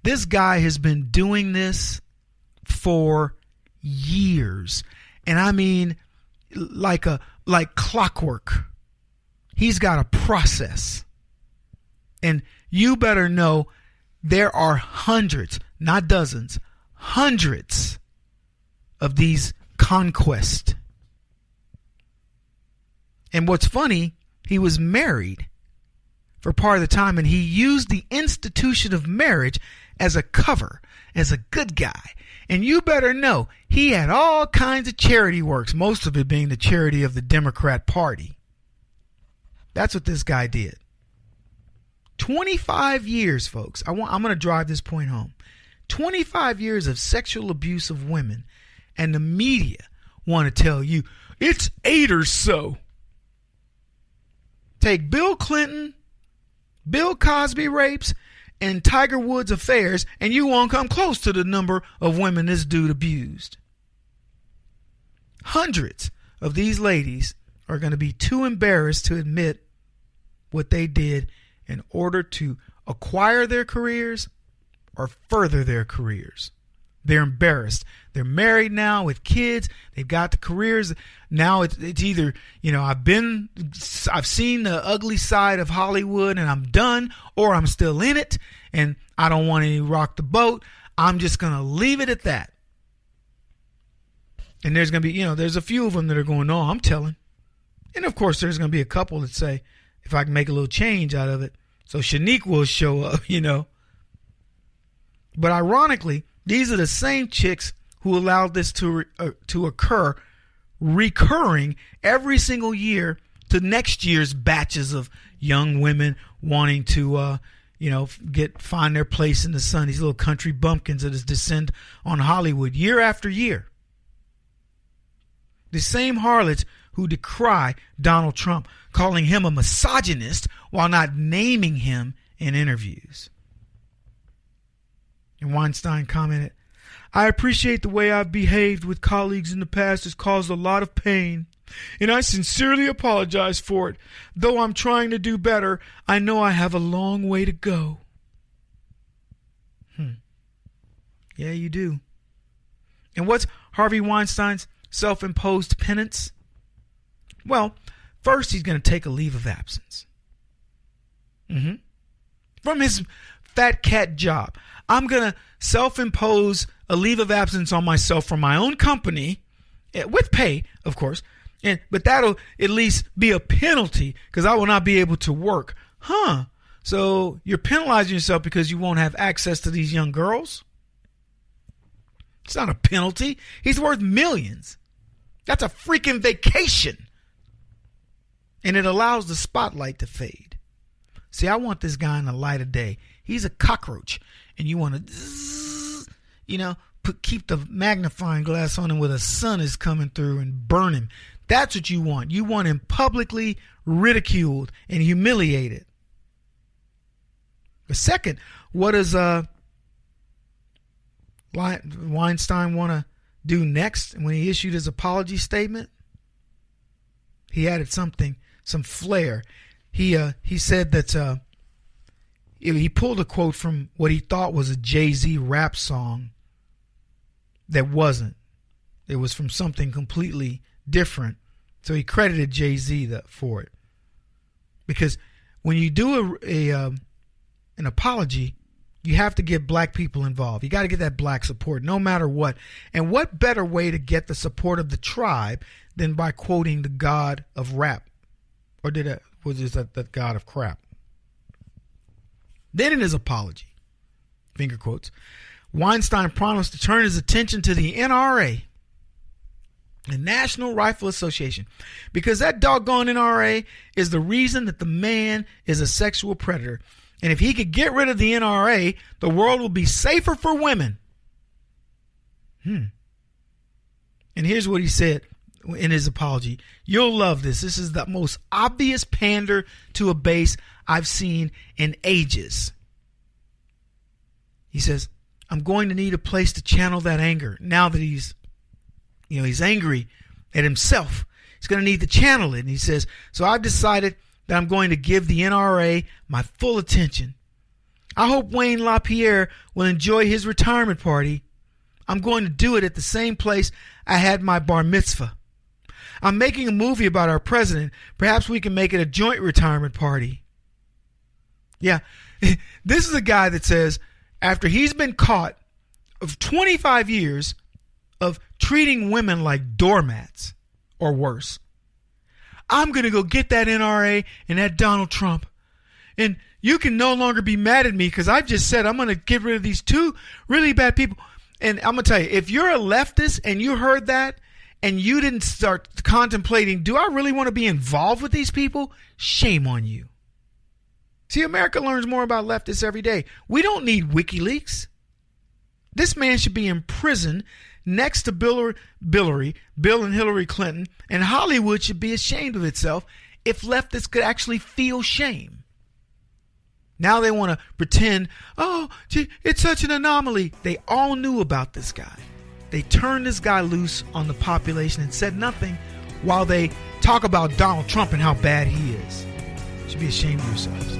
This guy has been doing this for years. And I mean, like clockwork. He's got a process. And you better know there are hundreds, not dozens, hundreds of these conquests. And what's funny, he was married for part of the time, and he used the institution of marriage as a cover, as a good guy. And you better know he had all kinds of charity works, most of it being the charity of the Democrat Party. That's what this guy did. 25 years, folks. I'm going to drive this point home. 25 years of sexual abuse of women, and the media want to tell you it's 8 or so. Take Bill Clinton, Bill Cosby rapes, and Tiger Woods affairs, and you won't come close to the number of women this dude abused. Hundreds of these ladies are going to be too embarrassed to admit what they did in order to acquire their careers or further their careers. They're embarrassed. They're married now with kids. They've got the careers. Now it's either, I've seen the ugly side of Hollywood and I'm done, or I'm still in it and I don't want to rock the boat. I'm just going to leave it at that. And there's going to be, there's a few of them that are going, no, I'm telling. And of course, there's going to be a couple that say, if I can make a little change out of it, so Shanique will show up, But ironically, these are the same chicks who allowed this to occur, recurring every single year to next year's batches of young women wanting to, find their place in the sun. These little country bumpkins that descend on Hollywood year after year. The same harlots who decry Donald Trump, calling him a misogynist while not naming him in interviews. And Weinstein commented, I appreciate the way I've behaved with colleagues in the past has caused a lot of pain, and I sincerely apologize for it. Though I'm trying to do better, I know I have a long way to go. Yeah, you do. And what's Harvey Weinstein's self-imposed penance? Well, first he's going to take a leave of absence. From his fat cat job. I'm going to self-impose a leave of absence on myself from my own company, with pay, of course. But that'll at least be a penalty because I will not be able to work. So you're penalizing yourself because you won't have access to these young girls? It's not a penalty. He's worth millions. That's a freaking vacation. And it allows the spotlight to fade. See, I want this guy in the light of day. He's a cockroach. And you want to, keep the magnifying glass on him where the sun is coming through and burn him. That's what you want. You want him publicly ridiculed and humiliated. The second, what does Weinstein want to do next? When he issued his apology statement, he added some flair. He said that he pulled a quote from what he thought was a Jay-Z rap song that wasn't. It was from something completely different. So he credited Jay-Z for it. Because when you do an apology, you have to get black people involved. You got to get that black support no matter what. And what better way to get the support of the tribe than by quoting the god of rap? Or was it that god of crap? Then in his apology, finger quotes, Weinstein promised to turn his attention to the NRA, the National Rifle Association, because that doggone NRA is the reason that the man is a sexual predator. And if he could get rid of the NRA, the world will be safer for women. And here's what he said in his apology. You'll love this. This is the most obvious pander to a base I've seen in ages. He says, I'm going to need a place to channel that anger. Now that he's angry at himself, he's going to need to channel it. And he says, so I've decided that I'm going to give the NRA my full attention. I hope Wayne LaPierre will enjoy his retirement party. I'm going to do it at the same place I had my bar mitzvah. I'm making a movie about our president. Perhaps we can make it a joint retirement party. Yeah, this is a guy that says after he's been caught of 25 years of treating women like doormats or worse, I'm going to go get that NRA and that Donald Trump. And you can no longer be mad at me because I've just said I'm going to get rid of these two really bad people. And I'm going to tell you, if you're a leftist and you heard that and you didn't start contemplating, do I really want to be involved with these people? Shame on you. See, America learns more about leftists every day. We don't need WikiLeaks. This man should be in prison next to Bill and Hillary Clinton, and Hollywood should be ashamed of itself if leftists could actually feel shame. Now they want to pretend, oh, gee, it's such an anomaly. They all knew about this guy. They turned this guy loose on the population and said nothing while they talk about Donald Trump and how bad he is. You should be ashamed of yourselves.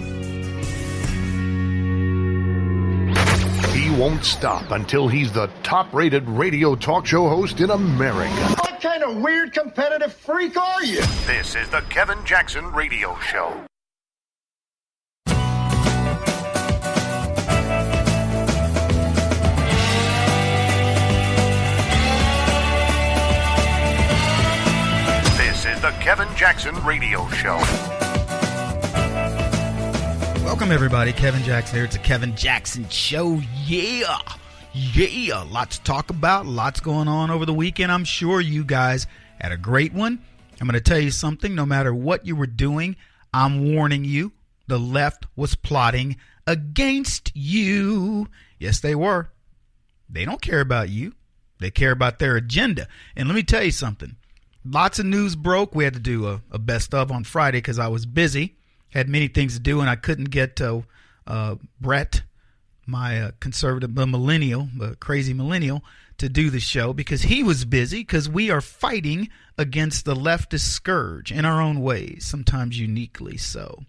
He won't stop until he's the top-rated radio talk show host in America. What kind of weird competitive freak are you? This is the Kevin Jackson Radio Show. This is the Kevin Jackson Radio Show. Welcome, everybody. Kevin Jackson here. It's a Kevin Jackson Show. Yeah. Lots to talk about. Lots going on over the weekend. I'm sure you guys had a great one. I'm going to tell you something. No matter what you were doing, I'm warning you. The left was plotting against you. Yes, they were. They don't care about you. They care about their agenda. And let me tell you something. Lots of news broke. We had to do a best of on Friday because I was busy. Had many things to do, and I couldn't get Brett, my conservative millennial, crazy millennial, to do the show because he was busy because we are fighting against the leftist scourge in our own ways, sometimes uniquely so.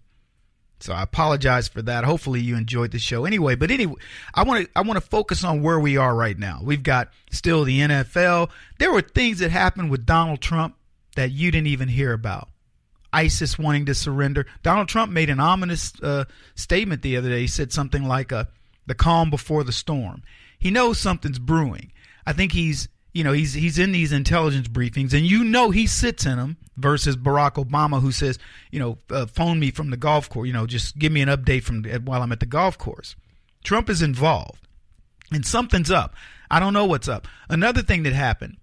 So I apologize for that. Hopefully you enjoyed the show anyway. But anyway, I want to focus on where we are right now. We've got still the NFL. There were things that happened with Donald Trump that you didn't even hear about. ISIS wanting to surrender. Donald Trump made an ominous statement the other day. He said something like the calm before the storm. He knows something's brewing. I think he's in these intelligence briefings, and he sits in them versus Barack Obama, who says, phone me from the golf course, just give me an update while I'm at the golf course. Trump is involved, and something's up. I don't know what's up. Another thing that happened,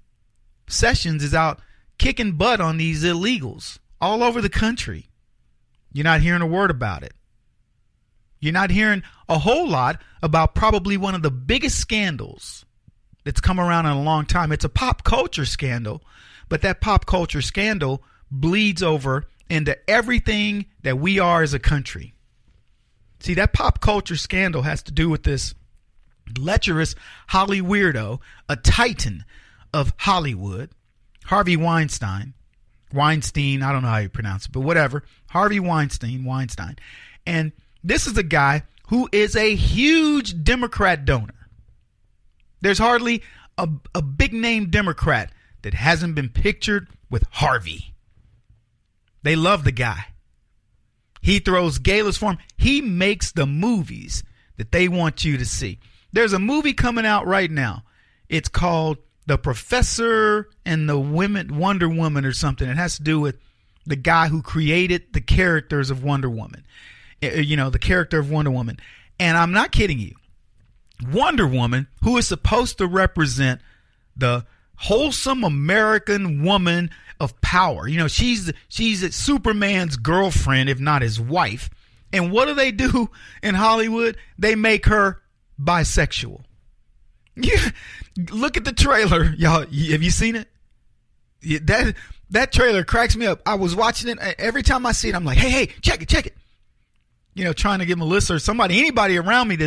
Sessions is out kicking butt on these illegals all over the country. You're not hearing a word about it. You're not hearing a whole lot about probably one of the biggest scandals that's come around in a long time. It's a pop culture scandal, but that pop culture scandal bleeds over into everything that we are as a country. See, that pop culture scandal has to do with this lecherous Holly weirdo, a titan of Hollywood, Harvey Weinstein, I don't know how you pronounce it, but whatever. Harvey Weinstein. And this is a guy who is a huge Democrat donor. There's hardly a big name Democrat that hasn't been pictured with Harvey. They love the guy. He throws galas for him. He makes the movies that they want you to see. There's a movie coming out right now. It's called The Professor and the Wonder Woman or something. It has to do with the guy who created the characters of Wonder Woman. The character of Wonder Woman. And I'm not kidding you. Wonder Woman, who is supposed to represent the wholesome American woman of power. She's Superman's girlfriend, if not his wife. And what do in Hollywood? They make her bisexual. Yeah, look at the trailer, y'all. Have you seen it? That trailer cracks me up. I was watching it. Every time I see it, I'm like, hey, check it. trying to get Melissa or anybody around me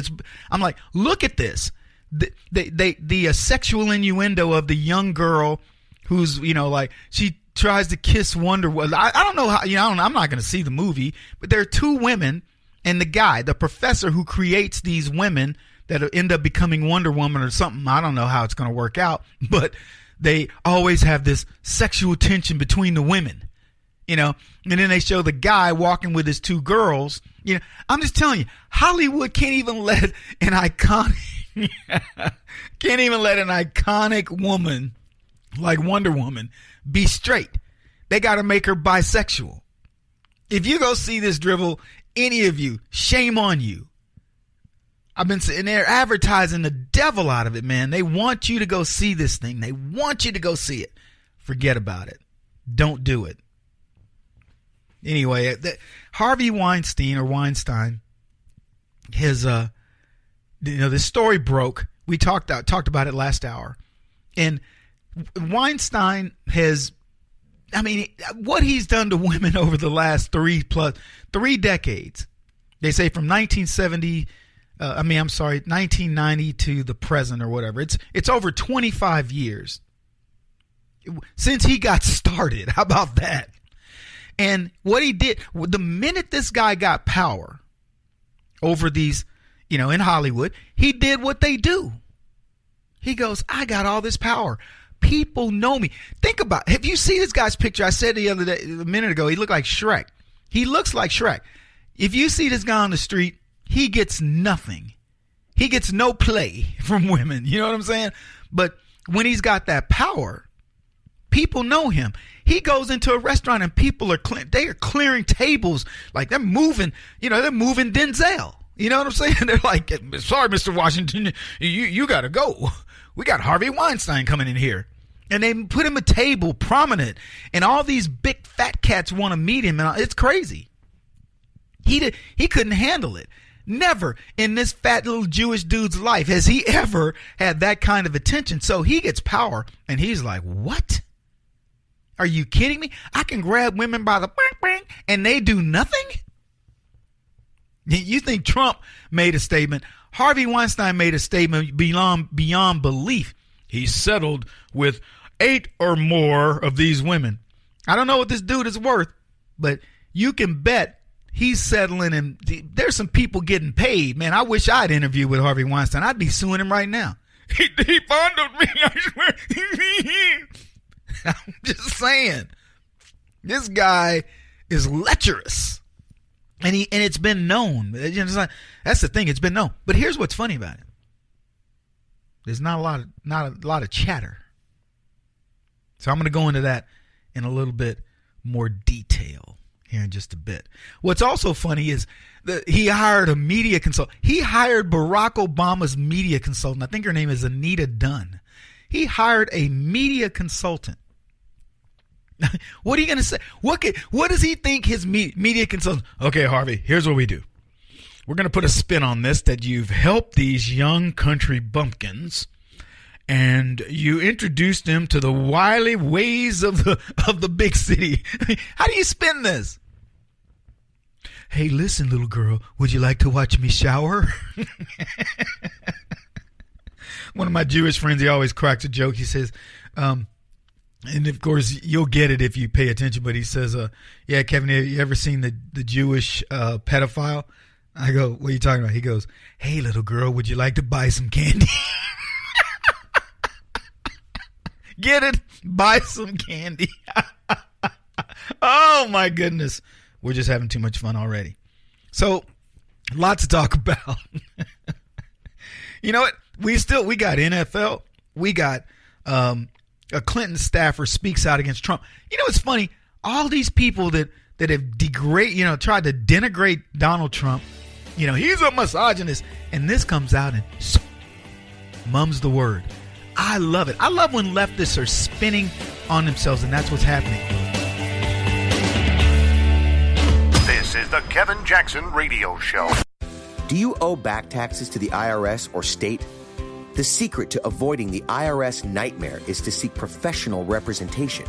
I'm like, look at this. The sexual innuendo of the young girl who's, like she tries to kiss Wonder Woman. I don't know how, I'm not going to see the movie, but there are two women and the professor who creates these women that end up becoming Wonder Woman or something. I don't know how it's going to work out, but they always have this sexual tension between the women, and then they show the guy walking with his two girls. I'm just telling you, Hollywood can't even let an iconic woman like Wonder Woman be straight. They got to make her bisexual. If you go see this drivel, any of you, shame on you. I've been sitting there advertising the devil out of it, man. They want you to go see this thing. They want you to go see it. Forget about it. Don't do it. Anyway, Harvey Weinstein, his, this story broke. We talked about it last hour. And Weinstein what he's done to women over the last 3 decades. They say from 1990 to the present or whatever. It's over 25 years since he got started. How about that? And what he did, the minute this guy got power over these, in Hollywood, he did what they do. He goes, I got all this power. People know me. Think about it. Have you seen this guy's picture? I said a minute ago, he looked like Shrek. He looks like Shrek. If you see this guy on the street, he gets nothing. He gets no play from women. You know what I'm saying? But when he's got that power, people know him. He goes into a restaurant and people are clearing tables like they're moving. They're moving Denzel. You know what I'm saying? They're like, sorry, Mr. Washington, you got to go. We got Harvey Weinstein coming in here. And they put him a table, prominent, and all these big fat cats want to meet him, and it's crazy. He couldn't handle it. Never in this fat little Jewish dude's life has he ever had that kind of attention. So he gets power, and he's like, what? Are you kidding me? I can grab women by the bang, and they do nothing? You think Trump made a statement? Harvey Weinstein made a statement beyond belief. He settled with 8 or more of these women. I don't know what this dude is worth, but you can bet he's settling, and there's some people getting paid. Man, I wish I'd interviewed with Harvey Weinstein. I'd be suing him right now. He fondled me, I swear. I'm just saying. This guy is lecherous. And it's been known. That's the thing. It's been known. But here's what's funny about it. There's not a lot of chatter. So I'm going to go into that in a little bit more detail here in just a bit. What's also funny is that he hired a media consultant. He hired Barack Obama's media consultant. I think her name is Anita Dunn. He hired a media consultant. What are you going to say? What does he think his media consultant? Okay, Harvey, here's what we do. We're going to put a spin on this, that you've helped these young country bumpkins and you introduced them to the wily ways of the big city. How do you spin this? Hey, listen, little girl, would you like to watch me shower? One of my Jewish friends, he always cracks a joke. He says, and of course, you'll get it if you pay attention, but he says, yeah, Kevin, have you ever seen the Jewish pedophile? I go, what are you talking about? He goes, hey, little girl, would you like to buy some candy? Get it? Buy some candy. Oh, my goodness. We're just having too much fun already. So, lots to talk about. You know what? We got NFL. We got a Clinton staffer speaks out against Trump. You know what's funny? All these people that have tried to denigrate Donald Trump. He's a misogynist. And this comes out and mum's the word. I love it. I love when leftists are spinning on themselves, and that's what's happening. This is the Kevin Jackson Radio Show. Do you owe back taxes to the IRS or state? The secret to avoiding the IRS nightmare is to seek professional representation.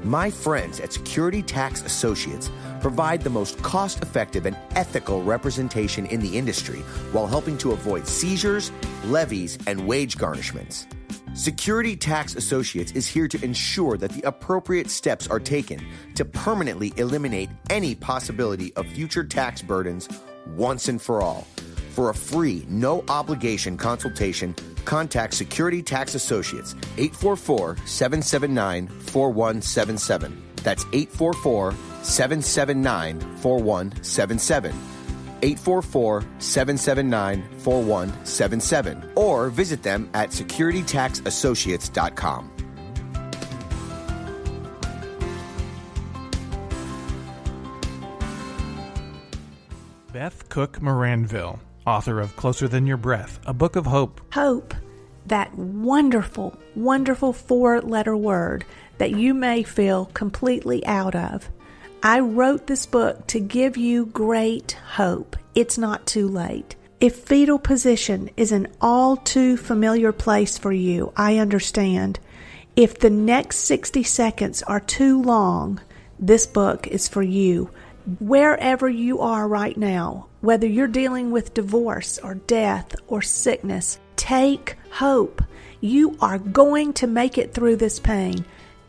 My friends at Security Tax Associates provide the most cost-effective and ethical representation in the industry while helping to avoid seizures, levies, and wage garnishments. Security Tax Associates is here to ensure that the appropriate steps are taken to permanently eliminate any possibility of future tax burdens once and for all. For a free, no-obligation consultation, contact Security Tax Associates, 844-779-4177. That's 844-779-4177. 844-779-4177. Or visit them at securitytaxassociates.com. Beth Cook Moranville, author of Closer Than Your Breath, a book of hope. Hope, that wonderful, wonderful 4-letter word that you may feel completely out of. I wrote this book to give you great hope. It's not too late. If fetal position is an all too familiar place for you, I understand. If the next 60 seconds are too long, this book is for you. Wherever you are right now, whether you're dealing with divorce or death or sickness, take hope. You are going to make it through this pain.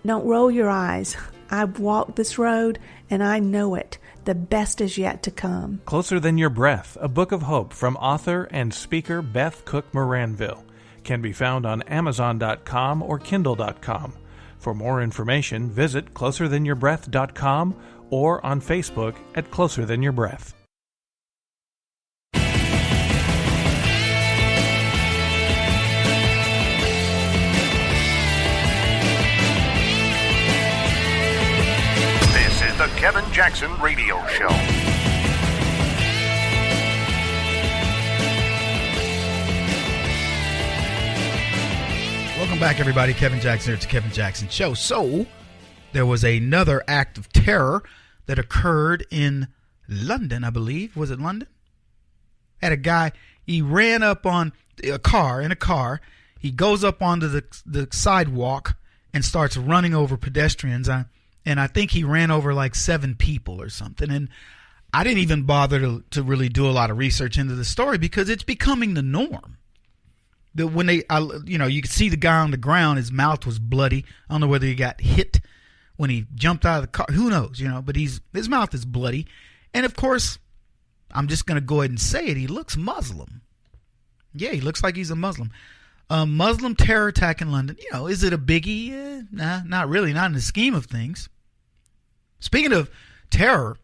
Don't roll your eyes. I've walked this road and I know it. The best is yet to come. Closer Than Your Breath, a book of hope from author and speaker Beth Cook Moranville, can be found on Amazon.com or Kindle.com. For more information, visit closerthanyourBreath.com or on Facebook at Closer Than Your Breath. This is the Kevin Jackson Radio Show. Welcome back, everybody. Kevin Jackson here. It's the Kevin Jackson Show. So, there was another act of terror that occurred in London, I believe. Was it London? Had a guy, he ran up on in a car. He goes up onto the sidewalk and starts running over pedestrians. And I think he ran over like 7 people or something. And I didn't even bother to really do a lot of research into the story because it's becoming the norm. You could see the guy on the ground, his mouth was bloody. I don't know whether he got hit when he jumped out of the car. Who knows, but his mouth is bloody. And of course, I'm just going to go ahead and say it. He looks Muslim. Yeah, he looks like he's a Muslim. Muslim terror attack in London. Is it a biggie? Nah, not really. Not in the scheme of things. Speaking of terror,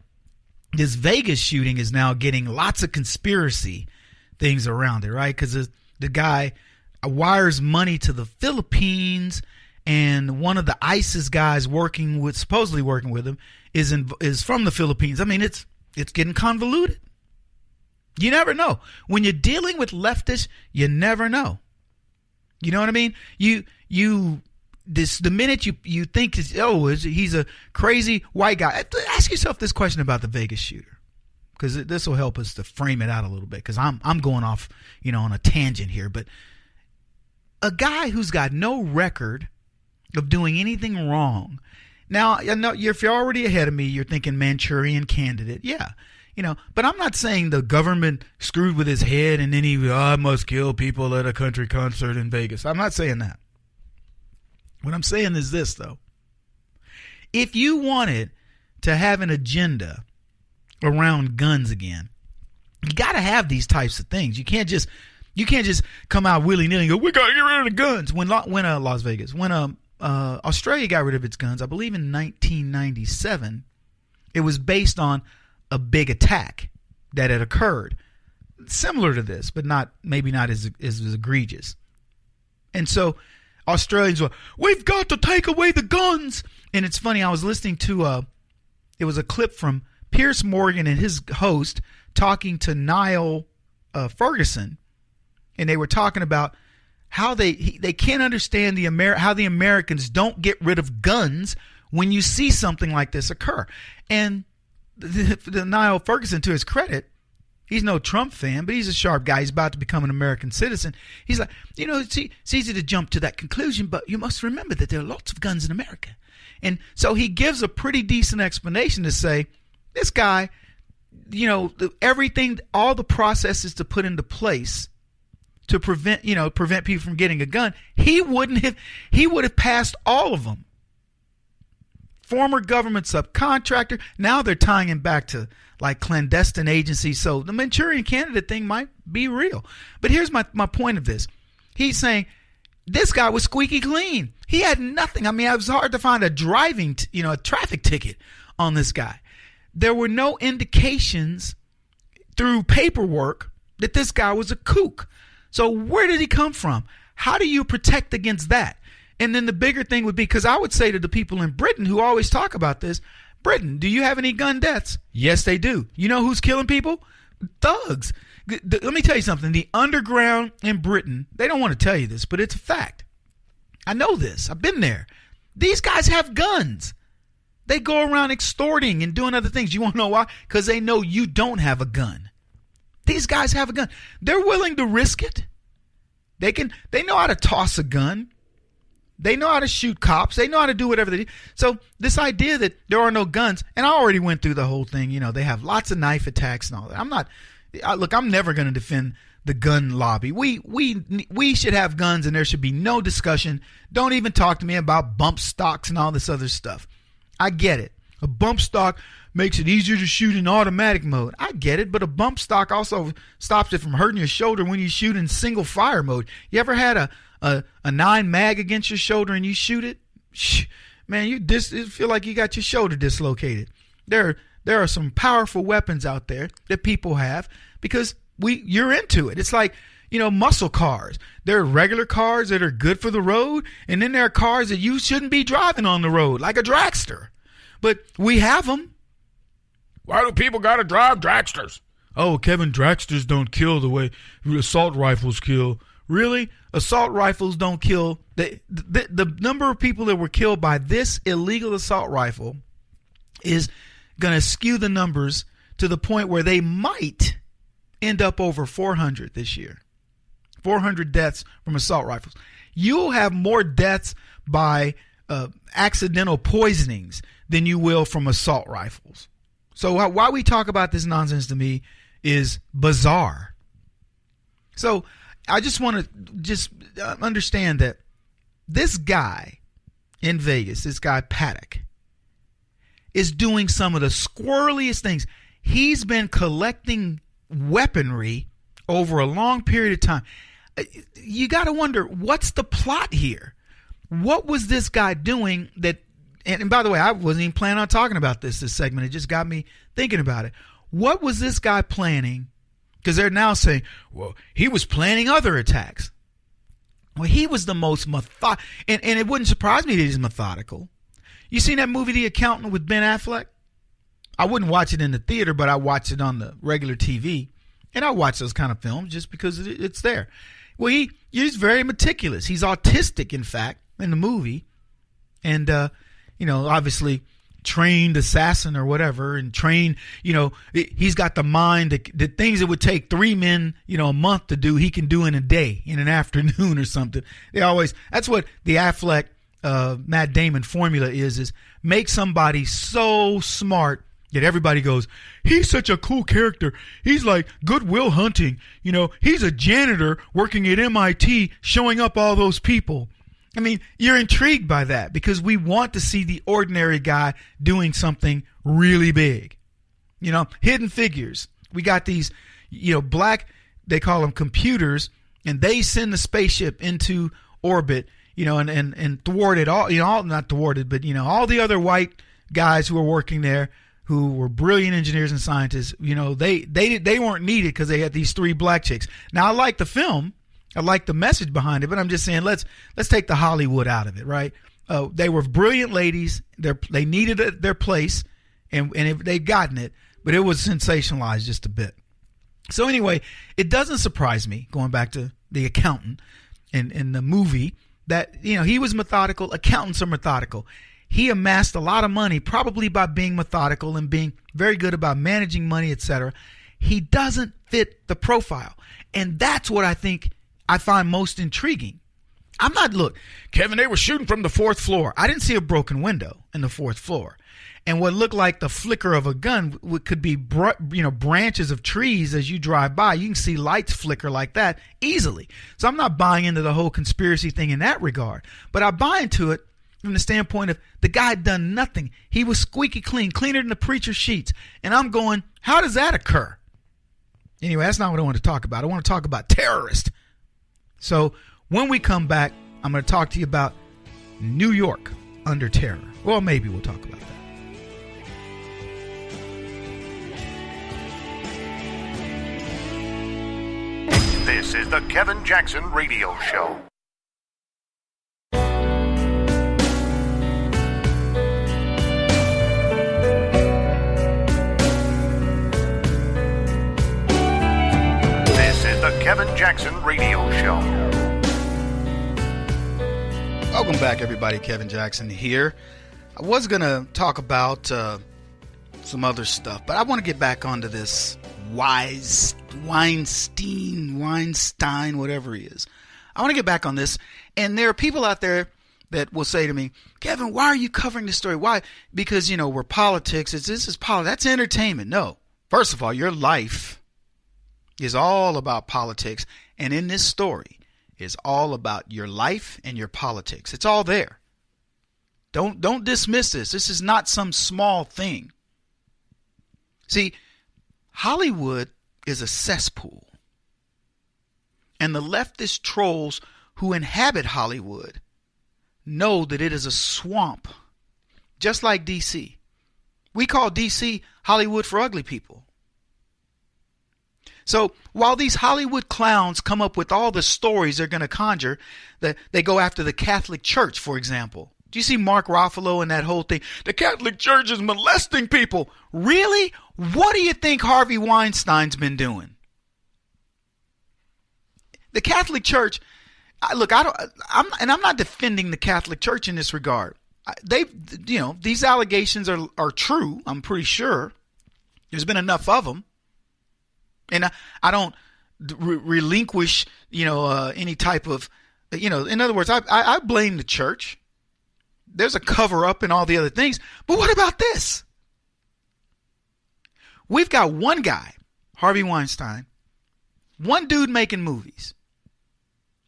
this Vegas shooting is now getting lots of conspiracy things around it, right? Because the guy wires money to the Philippines, and one of the ISIS guys supposedly working with him is from the Philippines. I mean, it's getting convoluted. You never know. When you're dealing with leftists, you never know. You know what I mean? The minute you think he's a crazy white guy, ask yourself this question about the Vegas shooter, because this will help us to frame it out a little bit. Because I'm going off on a tangent here, but a guy who's got no record of doing anything wrong. Now, I know if you're already ahead of me, you're thinking Manchurian Candidate, yeah. But I'm not saying the government screwed with his head and then I must kill people at a country concert in Vegas. I'm not saying that. What I'm saying is this, though. If you wanted to have an agenda around guns again, you got to have these types of things. You can't just come out willy-nilly and go, we got to get rid of the guns. When Las Vegas, when Australia got rid of its guns, I believe in 1997, it was based on a big attack that had occurred, similar to this, but maybe not as egregious. And so Australians were, we've got to take away the guns. And it's funny, I was listening to it was a clip from Piers Morgan and his host talking to Niall Ferguson, and they were talking about how they can't understand how the Americans don't get rid of guns when you see something like this occur. And the Niall Ferguson, to his credit, he's no Trump fan, but he's a sharp guy. He's about to become an American citizen. He's like, it's easy to jump to that conclusion, but you must remember that there are lots of guns in America. And so he gives a pretty decent explanation to say, this guy, everything, all the processes to put into place to prevent people from getting a gun, he would have passed all of them. Former government subcontractor. Now they're tying him back to like clandestine agencies. So the Manchurian Candidate thing might be real. But here's my point of this. He's saying this guy was squeaky clean. He had nothing. I mean, it was hard to find a traffic ticket on this guy. There were no indications through paperwork that this guy was a kook. So where did he come from? How do you protect against that? And then the bigger thing would be, because I would say to the people in Britain who always talk about this, Britain, do you have any gun deaths? Yes, they do. You know who's killing people? Thugs. Let me tell you something. The underground in Britain, they don't want to tell you this, but it's a fact. I know this. I've been there. These guys have guns. They go around extorting and doing other things. You want to know why? Because they know you don't have a gun. These guys have a gun. They're willing to risk it. They know how to toss a gun. They know how to shoot cops. They know how to do whatever they do. So this idea that there are no guns, and I already went through the whole thing. They have lots of knife attacks and all that. I'm never going to defend the gun lobby. We should have guns, and there should be no discussion. Don't even talk to me about bump stocks and all this other stuff. I get it. A bump stock makes it easier to shoot in automatic mode. I get it, but a bump stock also stops it from hurting your shoulder when you shoot in single fire mode. You ever had a 9 mag against your shoulder and you shoot it? Man, you feel like you got your shoulder dislocated. There are some powerful weapons out there that people have because you're into it. It's like, muscle cars. There are regular cars that are good for the road, and then there are cars that you shouldn't be driving on the road, like a dragster. But we have them. Why do people got to drive dragsters? Oh, Kevin, dragsters don't kill the way assault rifles kill. Really? Assault rifles don't kill. The number of people that were killed by this illegal assault rifle is going to skew the numbers to the point where they might end up over 400 this year. 400 deaths from assault rifles. You'll have more deaths by accidental poisonings than you will from assault rifles. So why we talk about this nonsense to me is bizarre. So I just want to understand that this guy in Vegas, this guy Paddock, is doing some of the squirreliest things. He's been collecting weaponry over a long period of time. You got to wonder, what's the plot here? What was this guy doing that, and by the way, I wasn't even planning on talking about this segment. It just got me thinking about it. What was this guy planning? Because they're now saying, well, he was planning other attacks. Well, he was the most methodical, and it wouldn't surprise me that he's methodical. You seen that movie, The Accountant, with Ben Affleck? I wouldn't watch it in the theater, but I watch it on the regular TV. And I watch those kind of films just because it's there. Well, he's very meticulous. He's autistic, in fact, in the movie. And, obviously trained assassin or whatever, and trained, he's got the mind that the things that would take 3 men, a month to do, he can do in a day, in an afternoon or something. That's what the Affleck, Matt Damon formula is make somebody so smart that everybody goes, he's such a cool character. He's like Good Will Hunting. He's a janitor working at MIT, showing up all those people. I mean, you're intrigued by that because we want to see the ordinary guy doing something really big. Hidden Figures. We got these, black, they call them computers, and they send the spaceship into orbit, and thwarted all, not thwarted, but, all the other white guys who were working there who were brilliant engineers and scientists, they weren't needed because they had these 3 black chicks. Now, I like the film. I like the message behind it, but I'm just saying let's take the Hollywood out of it, right? They were brilliant ladies. They needed their place, and they'd gotten it, but it was sensationalized just a bit. So anyway, it doesn't surprise me, going back to The Accountant in the movie, that he was methodical. Accountants are methodical. He amassed a lot of money probably by being methodical and being very good about managing money, etc. He doesn't fit the profile, and that's what I find most intriguing. Look, Kevin, they were shooting from the 4th floor. I didn't see a broken window in the 4th floor. And what looked like the flicker of a gun could be, branches of trees as you drive by. You can see lights flicker like that easily. So I'm not buying into the whole conspiracy thing in that regard. But I buy into it from the standpoint of the guy had done nothing. He was squeaky clean, cleaner than the preacher's sheets. And I'm going, how does that occur? Anyway, that's not what I want to talk about. I want to talk about terrorists. So when we come back, I'm going to talk to you about New York under terror. Well, maybe we'll talk about that. This is the Kevin Jackson Radio Show. This is the Kevin Jackson Radio Show. Welcome back, everybody. Kevin Jackson here. I was going to talk about some other stuff, but I want to get back onto this Weinstein, whatever he is. I want to get back on this. And there are people out there that will say to me, Kevin, why are you covering this story? Why? Because, we're politics. This is politics. That's entertainment. No. First of all, your life is all about politics. And in this story is all about your life and your politics. It's all there. Don't dismiss this. This is not some small thing. See, Hollywood is a cesspool. And the leftist trolls who inhabit Hollywood know that it is a swamp, just like D.C. We call D.C. Hollywood for ugly people. So while these Hollywood clowns come up with all the stories they're going to conjure, that they go after the Catholic Church, for example. Do you see Mark Ruffalo and that whole thing? The Catholic Church is molesting people. Really? What do you think Harvey Weinstein's been doing? The Catholic Church, I'm not defending the Catholic Church in this regard. These allegations are true. I'm pretty sure. There's been enough of them. And I don't relinquish, any type of, in other words, I blame the church. There's a cover up and all the other things. But what about this? We've got one guy, Harvey Weinstein, one dude making movies.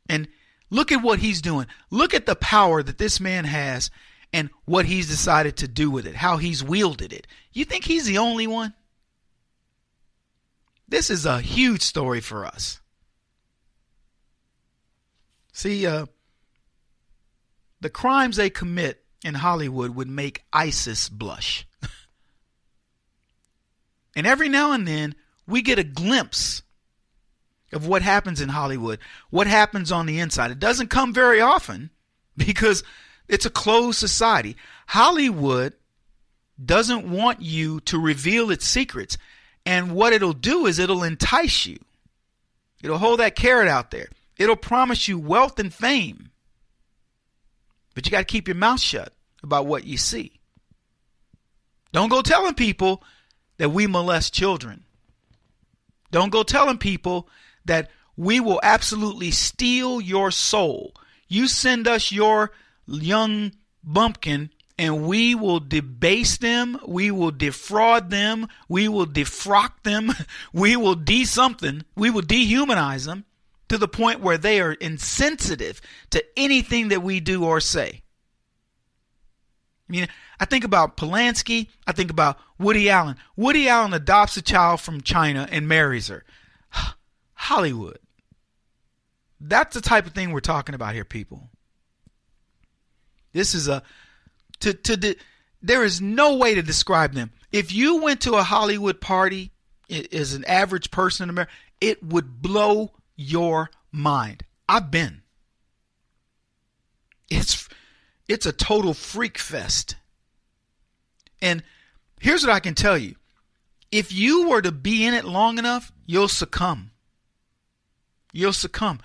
And look at what he's doing. Look at the power that this man has and what he's decided to do with it, how he's wielded it. You think he's the only one? This is a huge story for us. See, the crimes they commit in Hollywood would make ISIS blush. And every now and then, we get a glimpse of what happens in Hollywood, what happens on the inside. It doesn't come very often because it's a closed society. Hollywood doesn't want you to reveal its secrets. And what it'll do is it'll entice you. It'll hold that carrot out there. It'll promise you wealth and fame. But you got to keep your mouth shut about what you see. Don't go telling people that we molest children. Don't go telling people that we will absolutely steal your soul. You send us your young bumpkin and we will debase them. We will defraud them. We will defrock them. We will de-something. We will dehumanize them to the point where they are insensitive to anything that we do or say. I mean, I think about Polanski. I think about Woody Allen. Woody Allen adopts a child from China and marries her. Hollywood. That's the type of thing we're talking about here, people. This is there is no way to describe them. If you went to a Hollywood party as an average person in America, it would blow your mind. I've been. It's a total freak fest. And here's what I can tell you. If you were to be in it long enough, you'll succumb. You'll succumb.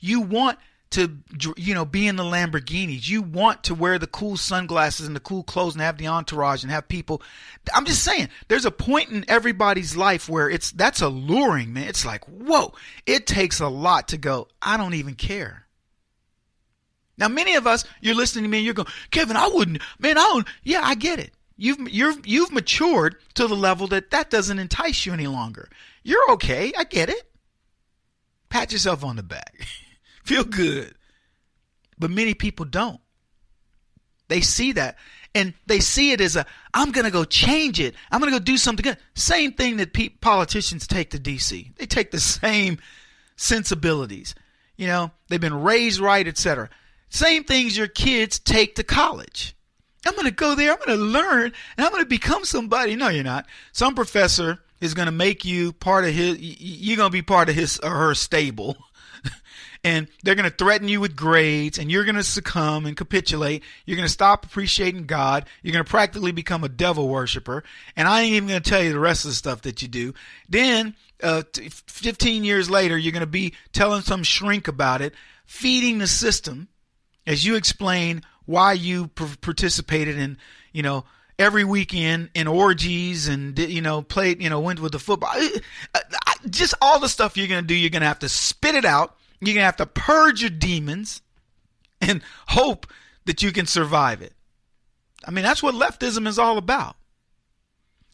You want to, be in the Lamborghinis. You want to wear the cool sunglasses and the cool clothes and have the entourage and have people. I'm just saying, there's a point in everybody's life where that's alluring, man. It's like, whoa, it takes a lot to go, I don't even care. Now, many of us, you're listening to me and you're going, Kevin, I wouldn't, man, I don't. Yeah, I get it. You've matured to the level that doesn't entice you any longer. You're okay. I get it. Pat yourself on the back. Feel good. But many people don't. They see that. And they see it as I'm going to go change it. I'm going to go do something good. Same thing that politicians take to D.C. They take the same sensibilities. You know, they've been raised right, etc. Same things your kids take to college. I'm going to go there. I'm going to learn. And I'm going to become somebody. No, you're not. Some professor is going to make you part of you're going to be part of his or her stable. And they're going to threaten you with grades, and you're going to succumb and capitulate. You're going to stop appreciating God. You're going to practically become a devil worshiper. And I ain't even going to tell you the rest of the stuff that you do. Then 15 years later, you're going to be telling some shrink about it, feeding the system as you explain why you participated in, every weekend in orgies and, played, went with the football. Just all the stuff you're going to do, you're going to have to spit it out. You're going to have to purge your demons and hope that you can survive it. I mean, that's what leftism is all about.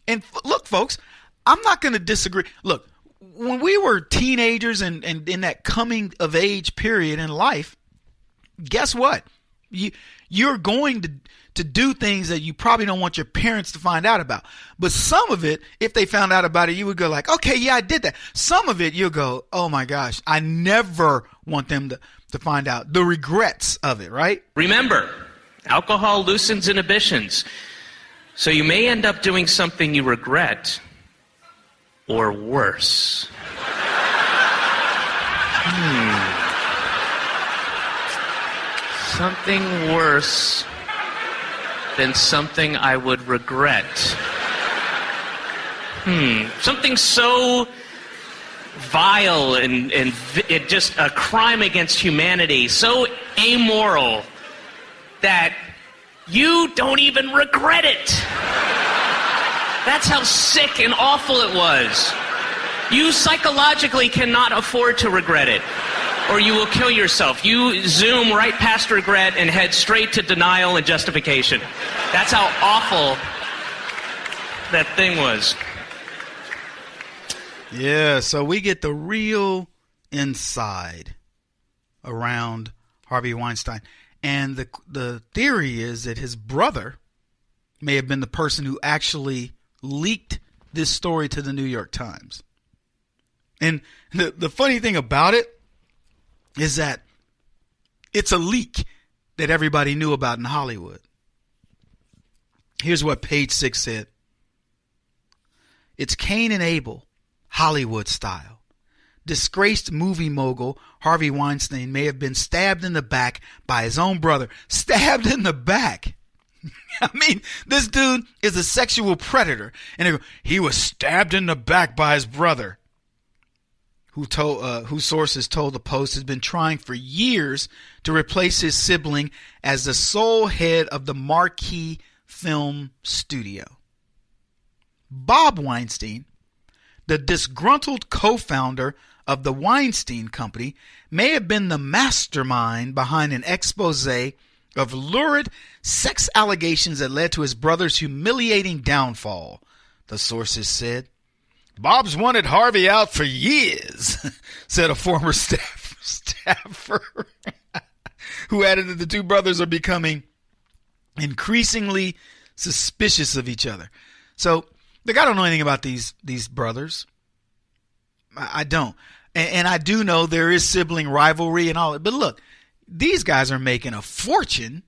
And look, folks, I'm not going to disagree. Look, when we were teenagers and in that coming of age period in life, guess what? You're going to do things that you probably don't want your parents to find out about. But some of it, if they found out about it, you would go like, okay, yeah, I did that. Some of it, you'll go, oh my gosh, I never want them to find out. The regrets of it, right? Remember, alcohol loosens inhibitions. So you may end up doing something you regret, or worse. Something worse than something I would regret. Something so vile and it just a crime against humanity, so amoral that you don't even regret it. That's how sick and awful it was. You psychologically cannot afford to regret it, or you will kill yourself. You zoom right past regret and head straight to denial and justification. That's how awful that thing was. Yeah, so we get the real inside around Harvey Weinstein. And the theory is that his brother may have been the person who actually leaked this story to the New York Times. And the funny thing about it is that it's a leak that everybody knew about in Hollywood. Here's what Page 6 said. It's Cain and Abel, Hollywood style. Disgraced movie mogul Harvey Weinstein may have been stabbed in the back by his own brother. Stabbed in the back. I mean, this dude is a sexual predator. And he was stabbed in the back by his brother. Whose sources told the Post has been trying for years to replace his sibling as the sole head of the marquee film studio. Bob Weinstein, the disgruntled co-founder of the Weinstein Company, may have been the mastermind behind an expose of lurid sex allegations that led to his brother's humiliating downfall, the sources said. Bob's wanted Harvey out for years, said a former staffer, who added that the two brothers are becoming increasingly suspicious of each other. So, look, I don't know anything about these brothers. I don't. And I do know there is sibling rivalry and all that. But look, these guys are making a fortune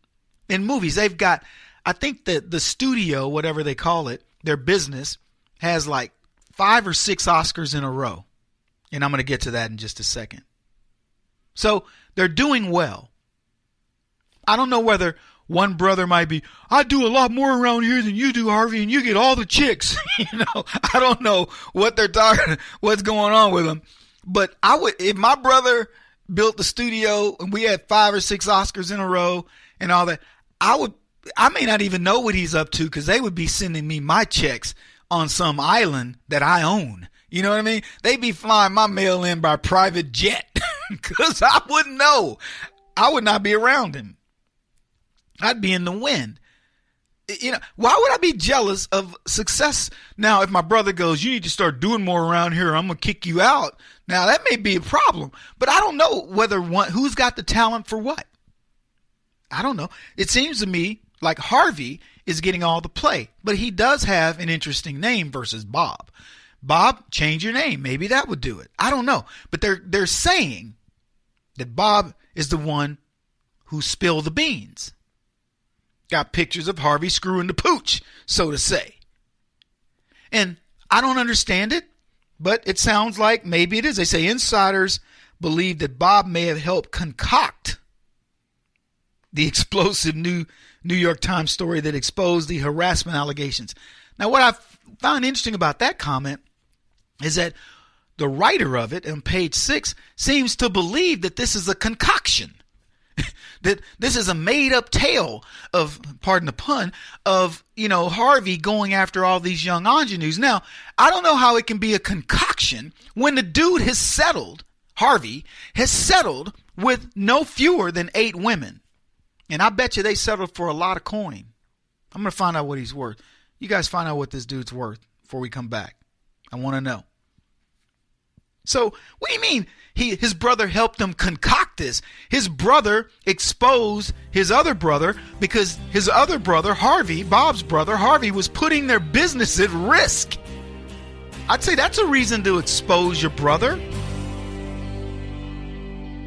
in movies. They've got, I think the studio, whatever they call it, their business, has like 5 or 6 Oscars in a row. And I'm going to get to that in just a second. So they're doing well. I don't know whether one brother might be, I do a lot more around here than you do, Harvey, and you get all the chicks. I don't know what they're talking, what's going on with them. But I would, if my brother built the studio and we had 5 or 6 Oscars in a row and all that, I may not even know what he's up to because they would be sending me my checks on some island that I own. You know what I mean? They'd be flying my mail in by private jet because I wouldn't know. I would not be around him. I'd be in the wind. Why would I be jealous of success? Now, if my brother goes, you need to start doing more around here, I'm going to kick you out. Now, that may be a problem, but I don't know who's got the talent for what. I don't know. It seems to me like Harvey is getting all the play, but he does have an interesting name versus Bob. Bob, change your name. Maybe that would do it. I don't know. But they're saying that Bob is the one who spilled the beans. Got pictures of Harvey screwing the pooch, so to say. And I don't understand it, but it sounds like maybe it is. They say insiders believe that Bob may have helped concoct the explosive New York Times story that exposed the harassment allegations. Now, what I found interesting about that comment is that the writer of it on page 6 seems to believe that this is a concoction. That this is a made-up tale of, pardon the pun, of, Harvey going after all these young ingenues. Now, I don't know how it can be a concoction when the dude has settled, Harvey, has settled with no fewer than 8 women. And I bet you they settled for a lot of coin. I'm going to find out what he's worth. You guys find out what this dude's worth before we come back. I want to know. So, what do you mean his brother helped him concoct this? His brother exposed his other brother because his other brother, Harvey, Bob's brother, Harvey, was putting their business at risk. I'd say that's a reason to expose your brother.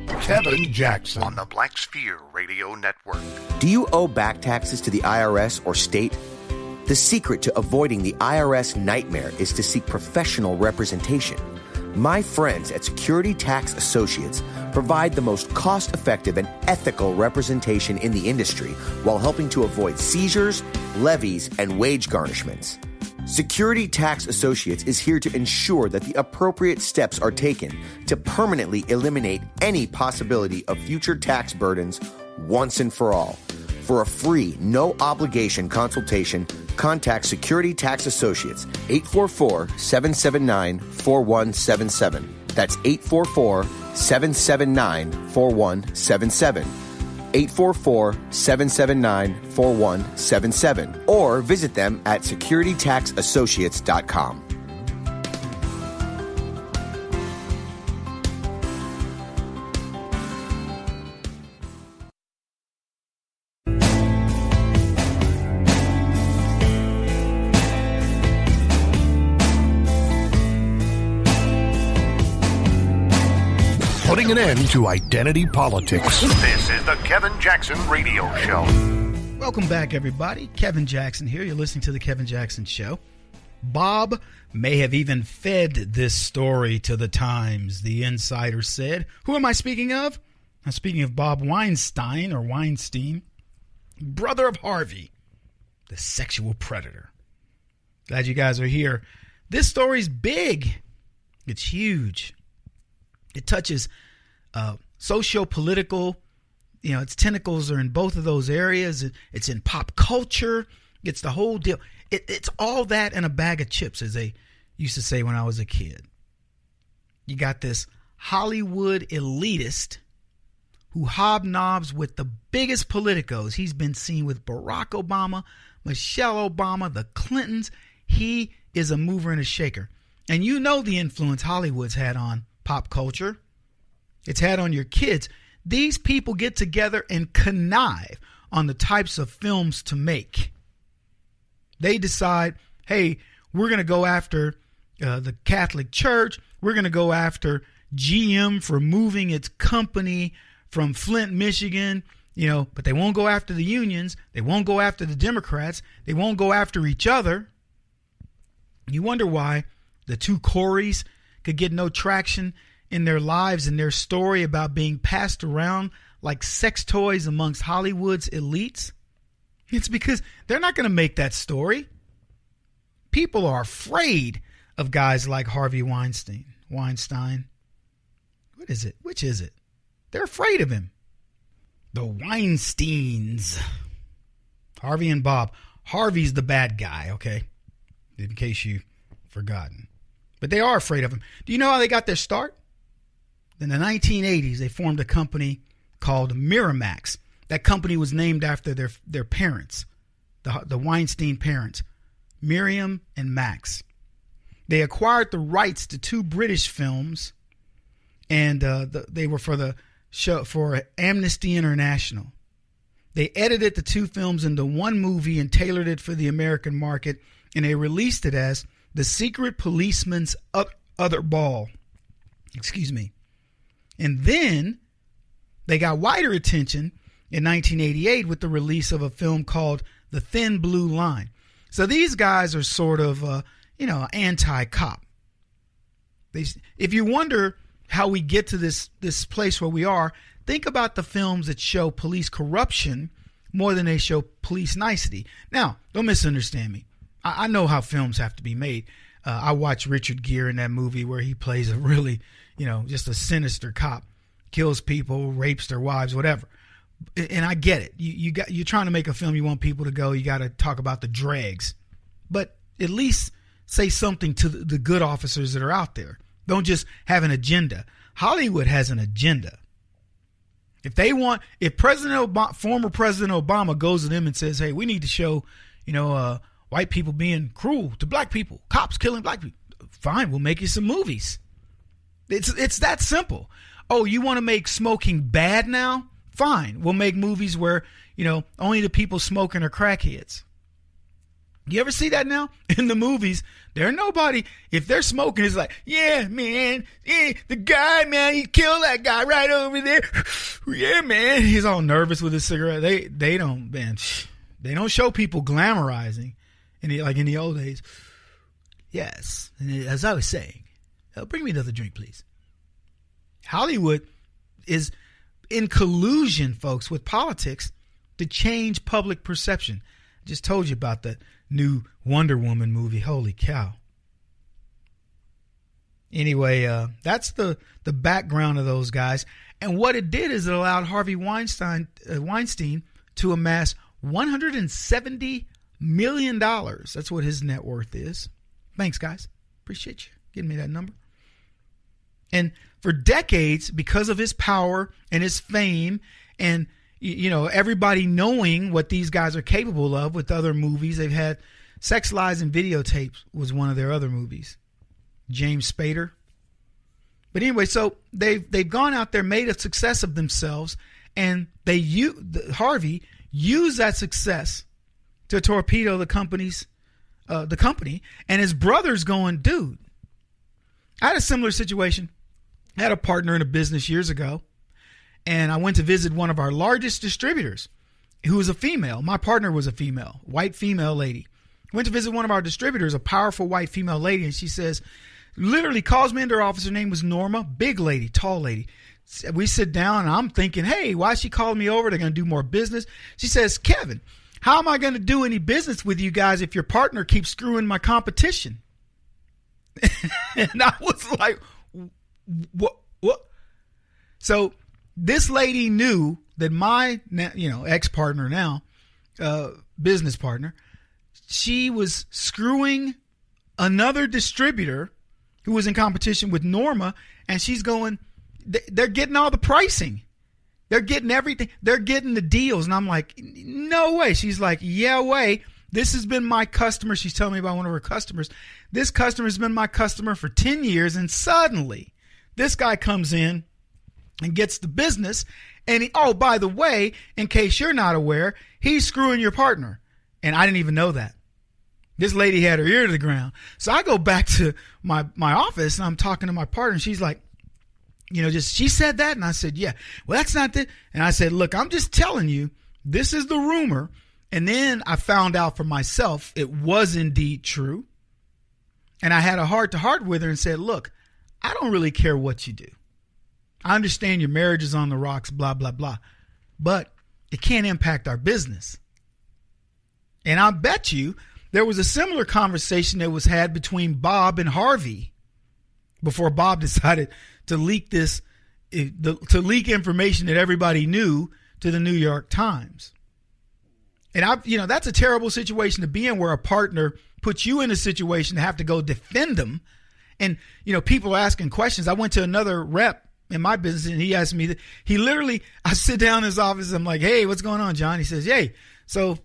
Kevin Jackson on the Black Sphere Radio Network. Do you owe back taxes to the IRS or state? The secret to avoiding the IRS nightmare is to seek professional representation. My friends at Security Tax Associates provide the most cost-effective and ethical representation in the industry while helping to avoid seizures, levies, and wage garnishments. Security Tax Associates is here to ensure that the appropriate steps are taken to permanently eliminate any possibility of future tax burdens once and for all. For a free, no-obligation consultation, contact Security Tax Associates, 844-779-4177. That's 844-779-4177. 844-779-4177. Or visit them at securitytaxassociates.com. Putting an end to identity politics. This is the Kevin Jackson Radio Show. Welcome back, everybody. Kevin Jackson here. You're listening to the Kevin Jackson Show. Bob may have even fed this story to the Times, the insider said. Who am I speaking of? I'm speaking of Bob Weinstein, brother of Harvey, the sexual predator. Glad you guys are here. This story's big. It's huge. It touches socio-political, its tentacles are in both of those areas. It's in pop culture. It's the whole deal. It's all that in a bag of chips, as they used to say when I was a kid. You got this Hollywood elitist who hobnobs with the biggest politicos. He's been seen with Barack Obama, Michelle Obama, the Clintons. He is a mover and a shaker. And you know the influence Hollywood's had on pop culture. It's had on your kids. These people get together and connive on the types of films to make. They decide, hey, we're going to go after the Catholic Church. We're going to go after GM for moving its company from Flint, Michigan, but they won't go after the unions. They won't go after the Democrats. They won't go after each other. You wonder why the two Coreys could get no traction in their lives and their story about being passed around like sex toys amongst Hollywood's elites. It's because they're not going to make that story. People are afraid of guys like Harvey Weinstein. What is it? Which is it? They're afraid of him. The Weinsteins. Harvey and Bob. Harvey's the bad guy, okay? In case you've forgotten. But they are afraid of him. Do you know how they got their start? In the 1980s, they formed a company called Miramax. That company was named after their parents, the Weinstein parents, Miriam and Max. They acquired the rights to 2 British films, and they were for the show for Amnesty International. They edited the 2 films into one movie and tailored it for the American market, and they released it as The Secret Policeman's Other Ball. Excuse me. And then they got wider attention in 1988 with the release of a film called The Thin Blue Line. So these guys are sort of, anti-cop. If you wonder how we get to this place where we are, think about the films that show police corruption more than they show police nicety. Now, don't misunderstand me. I know how films have to be made. I watched Richard Gere in that movie where he plays a really, just a sinister cop, kills people, rapes their wives, whatever. And I get it. You're trying to make a film. You want people to go. You got to talk about the dregs, but at least say something to the good officers that are out there. Don't just have an agenda. Hollywood has an agenda. If former President Obama goes to them and says, "Hey, we need to show, white people being cruel to black people, cops killing black people," fine, we'll make you some movies. It's that simple. Oh, you want to make smoking bad now? Fine, we'll make movies where only the people smoking are crackheads. You ever see that now? In the movies, if they're smoking, it's like, yeah, man, the guy, man, he killed that guy right over there. Yeah, man. He's all nervous with his cigarette. They don't show people glamorizing like in the old days. Yes. And as I was saying, bring me another drink, please. Hollywood is in collusion, folks, with politics to change public perception. I just told you about that new Wonder Woman movie. Holy cow. Anyway, that's the background of those guys. And what it did is it allowed Harvey Weinstein to amass $170 million. That's what his net worth is. Thanks, guys. Appreciate you giving me that number. And for decades, because of his power and his fame and everybody knowing what these guys are capable of with other movies. They've had Sex, Lies, and Videotapes was one of their other movies. James Spader. But anyway, so they've gone out there, made a success of themselves, and Harvey used that success to torpedo the company, and his brother's going, dude. I had a similar situation. I had a partner in a business years ago. And I went to visit one of our largest distributors who was a female. My partner was a female, white female lady. Went to visit one of our distributors, a powerful white female lady. And she says, literally calls me into her office. Her name was Norma, big lady, tall lady. We sit down and I'm thinking, hey, why is she calling me over? They're going to do more business. She says, Kevin, how am I going to do any business with you guys if your partner keeps screwing my competition? And I was like, what? So this lady knew that my, ex-partner now, business partner, she was screwing another distributor who was in competition with Norma, and she's going, they're getting all the pricing. They're getting everything. They're getting the deals. And I'm like, no way. She's like, yeah, way. This has been my customer. She's telling me about one of her customers. This customer has been my customer for 10 years, and suddenly this guy comes in and gets the business. And by the way, in case you're not aware, he's screwing your partner. And I didn't even know that. This lady had her ear to the ground. So I go back to my office and I'm talking to my partner. And she's like, she said that. And I said, yeah, well, that's not it. And I said, look, I'm just telling you, this is the rumor. And then I found out for myself, it was indeed true. And I had a heart-to-heart with her and said, look, I don't really care what you do. I understand your marriage is on the rocks, blah, blah, blah. But it can't impact our business. And I bet you there was a similar conversation that was had between Bob and Harvey before Bob decided to leak information that everybody knew to the New York Times. And that's a terrible situation to be in, where a partner puts you in a situation to have to go defend them. And, people are asking questions. I went to another rep in my business, and he asked me, I sit down in his office, I'm like, hey, what's going on, John? He says, hey, so,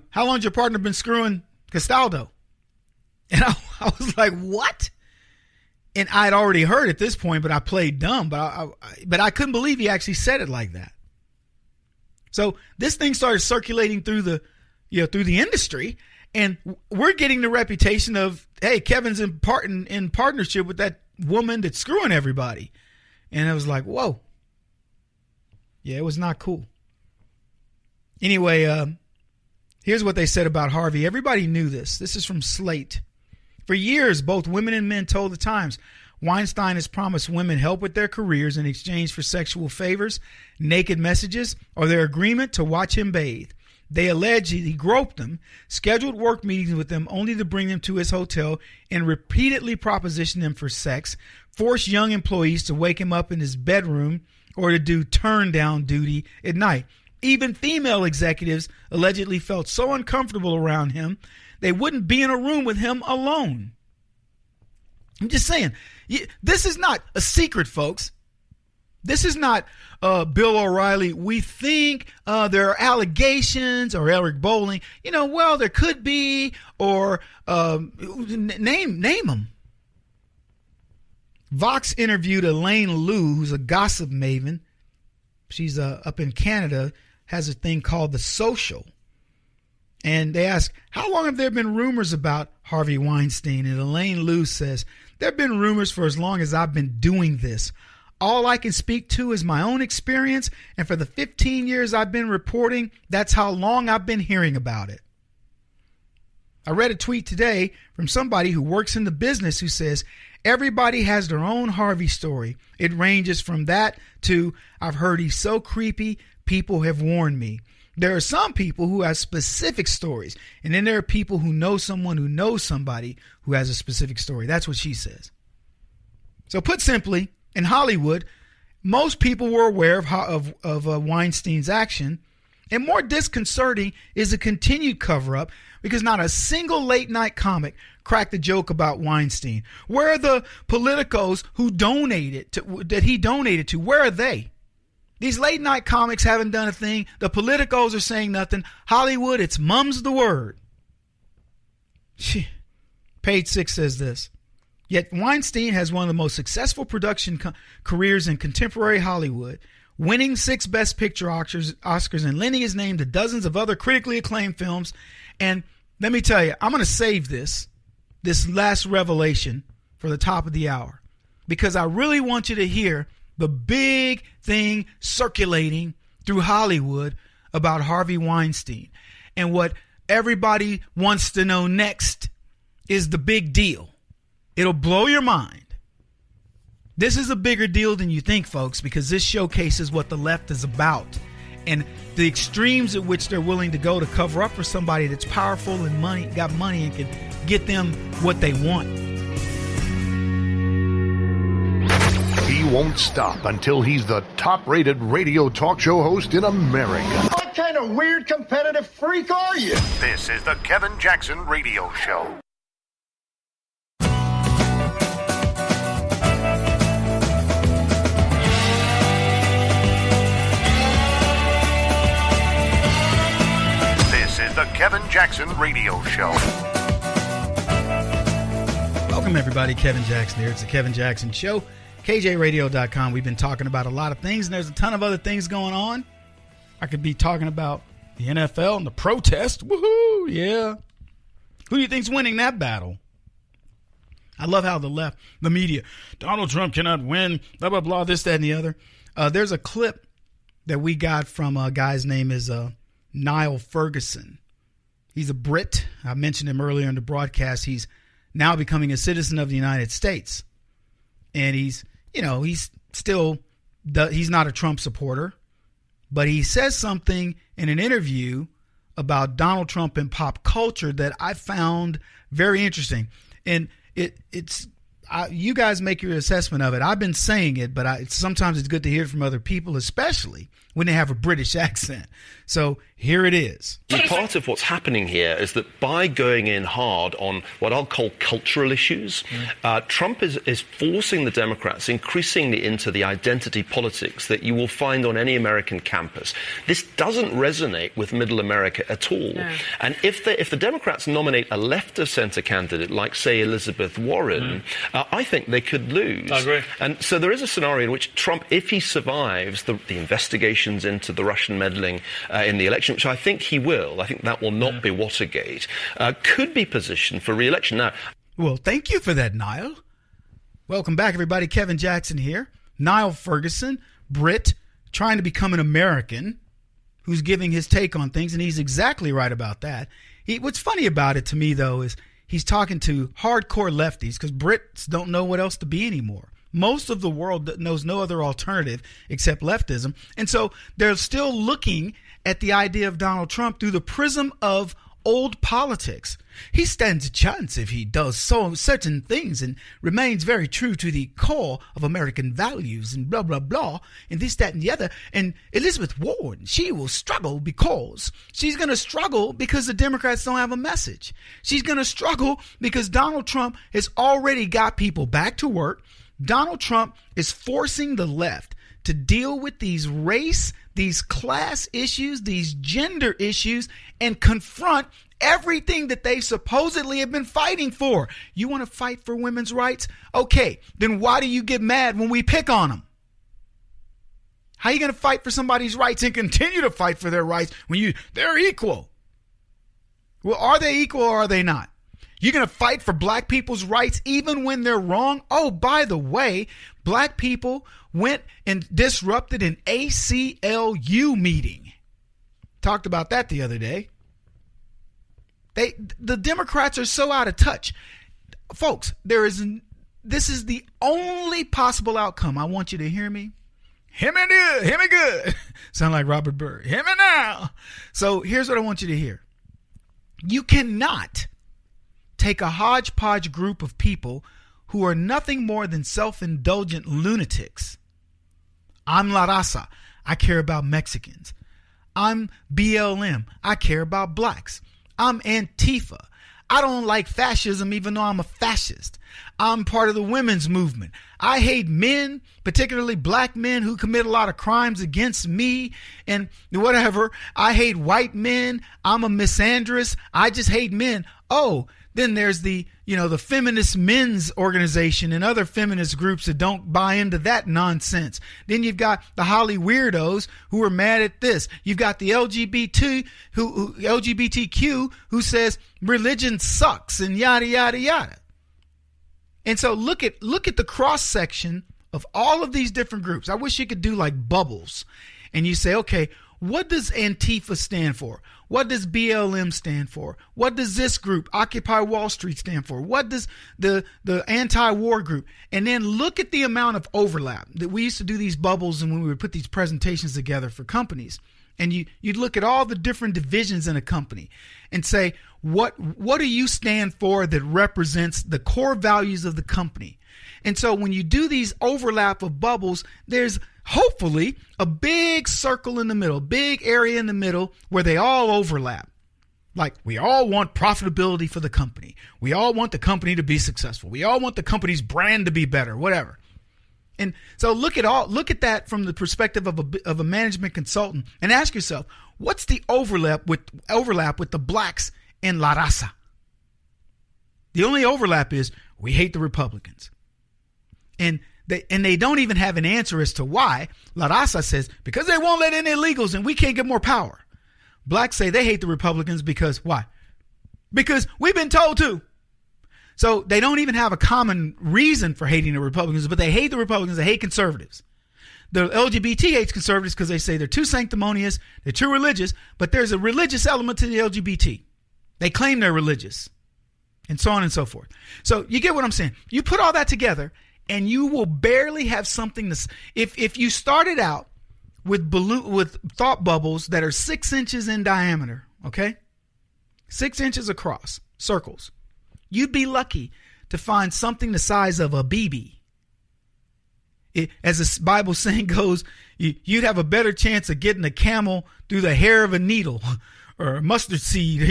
how long's your partner been screwing Castaldo? And I was like, what? And I'd already heard at this point, but I played dumb, but I couldn't believe he actually said it like that. So this thing started circulating through the industry, and we're getting the reputation of, hey, Kevin's in partnership with that woman that's screwing everybody. And I was like, whoa. Yeah, it was not cool. Anyway, here's what they said about Harvey. Everybody knew this. This is from Slate. For years, both women and men told the Times Weinstein has promised women help with their careers in exchange for sexual favors, naked messages, or their agreement to watch him bathe. They allege he groped them, scheduled work meetings with them only to bring them to his hotel, and repeatedly propositioned them for sex, forced young employees to wake him up in his bedroom or to do turn-down duty at night. Even female executives allegedly felt so uncomfortable around him, they wouldn't be in a room with him alone. I'm just saying, this is not a secret, folks. This is not Bill O'Reilly. We think there are allegations, or Eric Bolling. Well, there could be, or name them. Vox interviewed Elaine Liu, who's a gossip maven. She's up in Canada, has a thing called The Social. And they ask, how long have there been rumors about Harvey Weinstein? And Elaine Liu says, there have been rumors for as long as I've been doing this. All I can speak to is my own experience. And for the 15 years I've been reporting, that's how long I've been hearing about it. I read a tweet today from somebody who works in the business who says, everybody has their own Harvey story. It ranges from that to, I've heard he's so creepy, people have warned me. There are some people who have specific stories, and then there are people who know someone who knows somebody who has a specific story. That's what she says. So put simply, in Hollywood, most people were aware of Weinstein's action, and more disconcerting is the continued cover-up because not a single late-night comic cracked a joke about Weinstein. Where are the politicos who that he donated to? Where are they? These late night comics haven't done a thing. The politicos are saying nothing. Hollywood, it's mum's the word. Page 6 says this. Yet Weinstein has one of the most successful production careers in contemporary Hollywood, winning 6 Best Picture Oscars and lending his name to dozens of other critically acclaimed films. And let me tell you, I'm going to save this last revelation for the top of the hour, because I really want you to hear the big thing circulating through Hollywood about Harvey Weinstein. And what everybody wants to know next is the big deal. It'll blow your mind. This is a bigger deal than you think, folks, because this showcases what the left is about and the extremes at which they're willing to go to cover up for somebody that's powerful and got money and can get them what they want. He won't stop until he's the top-rated radio talk show host in America. What kind of weird competitive freak are you? This is the Kevin Jackson Radio Show. This is the Kevin Jackson Radio Show. Welcome, everybody. Kevin Jackson here. It's the Kevin Jackson Show. KJRadio.com. We've been talking about a lot of things, and there's a ton of other things going on. I could be talking about the NFL and the protest. Woohoo! Yeah. Who do you think's winning that battle? I love how the left, the media, Donald Trump cannot win, blah, blah, blah, this, that, and the other. There's a clip that we got from a guy's name is Niall Ferguson. He's a Brit. I mentioned him earlier in the broadcast. He's now becoming a citizen of the United States. And he's not a Trump supporter, but he says something in an interview about Donald Trump and pop culture that I found very interesting. And you guys make your assessment of it. I've been saying it, but sometimes it's good to hear it from other people, especially when they have a British accent. So here it is. Part of what's happening here is that by going in hard on what I'll call cultural issues, Trump is forcing the Democrats increasingly into the identity politics that you will find on any American campus. This doesn't resonate with middle America at all. No. And if the Democrats nominate a left-of-center candidate like, say, Elizabeth Warren, I think they could lose. I agree. And so there is a scenario in which Trump, if he survives the investigations into the Russian meddling in the election, which I think he will, I think that will not be Watergate, could be positioned for re-election. Now, well, thank you for that, Niall. Welcome back, everybody. Kevin Jackson here. Niall Ferguson, Brit, trying to become an American, who's giving his take on things, and he's exactly right about that. What's funny about it to me, though, is he's talking to hardcore lefties, because Brits don't know what else to be anymore. Most of the world knows no other alternative except leftism. And so they're still looking at the idea of Donald Trump through the prism of old politics. He stands a chance if he does certain things and remains very true to the core of American values and blah, blah, blah, and this, that, and the other. And Elizabeth Warren, she will struggle because she's going to struggle because the Democrats don't have a message. She's going to struggle because Donald Trump has already got people back to work. Donald Trump is forcing the left to deal with these race, these class issues, these gender issues, and confront everything that they supposedly have been fighting for. You want to fight for women's rights? Okay, then why do you get mad when we pick on them? How are you going to fight for somebody's rights and continue to fight for their rights when they're equal? Well, are they equal or are they not? You're going to fight for black people's rights even when they're wrong? Oh, by the way, black people went and disrupted an ACLU meeting. Talked about that the other day. The Democrats are so out of touch. Folks, this is the only possible outcome. I want you to hear me. Hear me good. Hear me good. Sound like Robert Burr. Hear me now. So here's what I want you to hear. You cannot take a hodgepodge group of people who are nothing more than self-indulgent lunatics. I'm La Raza. I care about Mexicans. I'm BLM. I care about blacks. I'm Antifa. I don't like fascism even though I'm a fascist. I'm part of the women's movement. I hate men, particularly black men who commit a lot of crimes against me and whatever. I hate white men. I'm a misandrist. I just hate men. Oh, then there's the feminist men's organization and other feminist groups that don't buy into that nonsense. Then you've got the Holly weirdos who are mad at this. You've got the LGBTQ who says religion sucks and yada, yada, yada. And so look at the cross section of all of these different groups. I wish you could do like bubbles and you say, okay, what does Antifa stand for? What does BLM stand for? What does this group, Occupy Wall Street, stand for? What does the anti-war group? And then look at the amount of overlap. That we used to do these bubbles and when we would put these presentations together for companies. And you'd look at all the different divisions in a company and say, what do you stand for that represents the core values of the company? And so when you do these overlap of bubbles, there's hopefully a big circle in the middle, big area in the middle where they all overlap. Like we all want profitability for the company. We all want the company to be successful. We all want the company's brand to be better, whatever. And so look at that from the perspective of a management consultant and ask yourself, what's the overlap with the blacks in La Raza? The only overlap is we hate the Republicans. And they don't even have an answer as to why. La Raza says, because they won't let in illegals and we can't get more power. Blacks say they hate the Republicans because why? Because we've been told to. So they don't even have a common reason for hating the Republicans, but they hate the Republicans. They hate conservatives. The LGBT hates conservatives because they say they're too sanctimonious, they're too religious, but there's a religious element to the LGBT. They claim they're religious and so on and so forth. So you get what I'm saying? You put all that together and you will barely have something to, if you started out with thought bubbles that are 6 inches in diameter, okay? 6 inches across, circles. You'd be lucky to find something the size of a BB. as the Bible saying goes, you'd have a better chance of getting a camel through the hair of a needle or a mustard seed,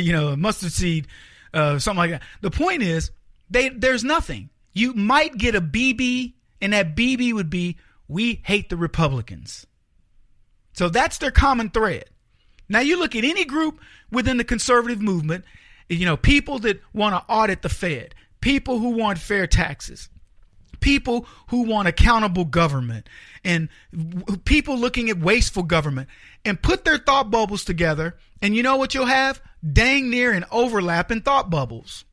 something like that. The point is, there's nothing. You might get a BB, and that BB would be, we hate the Republicans. So that's their common thread. Now you look at any group within the conservative movement, people that want to audit the Fed, people who want fair taxes, people who want accountable government, and people looking at wasteful government, and put their thought bubbles together, and you know what you'll have? Dang near an overlap in thought bubbles.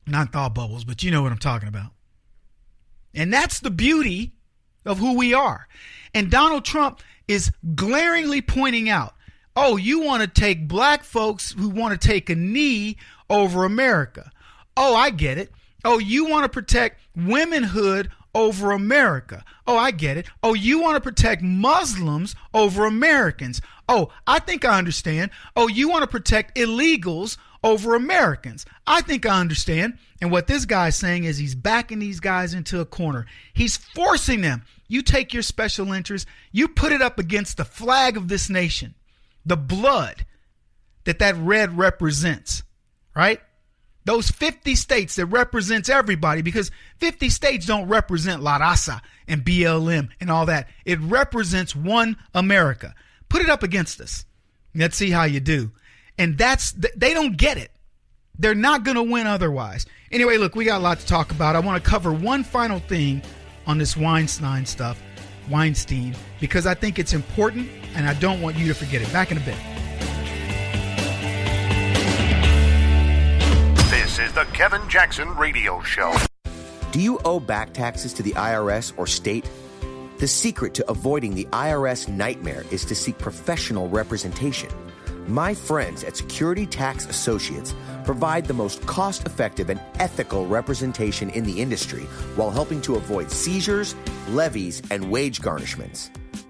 Not thought bubbles, but you know what I'm talking about. And that's the beauty of who we are. And Donald Trump is glaringly pointing out, oh, you want to take black folks who want to take a knee over America. Oh, I get it. Oh, you want to protect womanhood over America. Oh, I get it. Oh, you want to protect Muslims over Americans. Oh, I think I understand. Oh, you want to protect illegals over Americans. I think I understand. And what this guy's saying is he's backing these guys into a corner. He's forcing them. You take your special interest, you put it up against the flag of this nation, the blood that red represents, right? Those 50 states that represents everybody, because 50 states don't represent La Raza and BLM and all that. It represents one America. Put it up against us. Let's see how you do. And they don't get it. They're not going to win otherwise. Anyway, look, we got a lot to talk about. I want to cover one final thing on this Weinstein, because I think it's important and I don't want you to forget it. Back in a bit. This is the Kevin Jackson Radio Show. Do you owe back taxes to the IRS or state? The secret to avoiding the IRS nightmare is to seek professional representation. My friends at Security Tax Associates provide the most cost-effective and ethical representation in the industry while helping to avoid seizures, levies, and wage garnishments.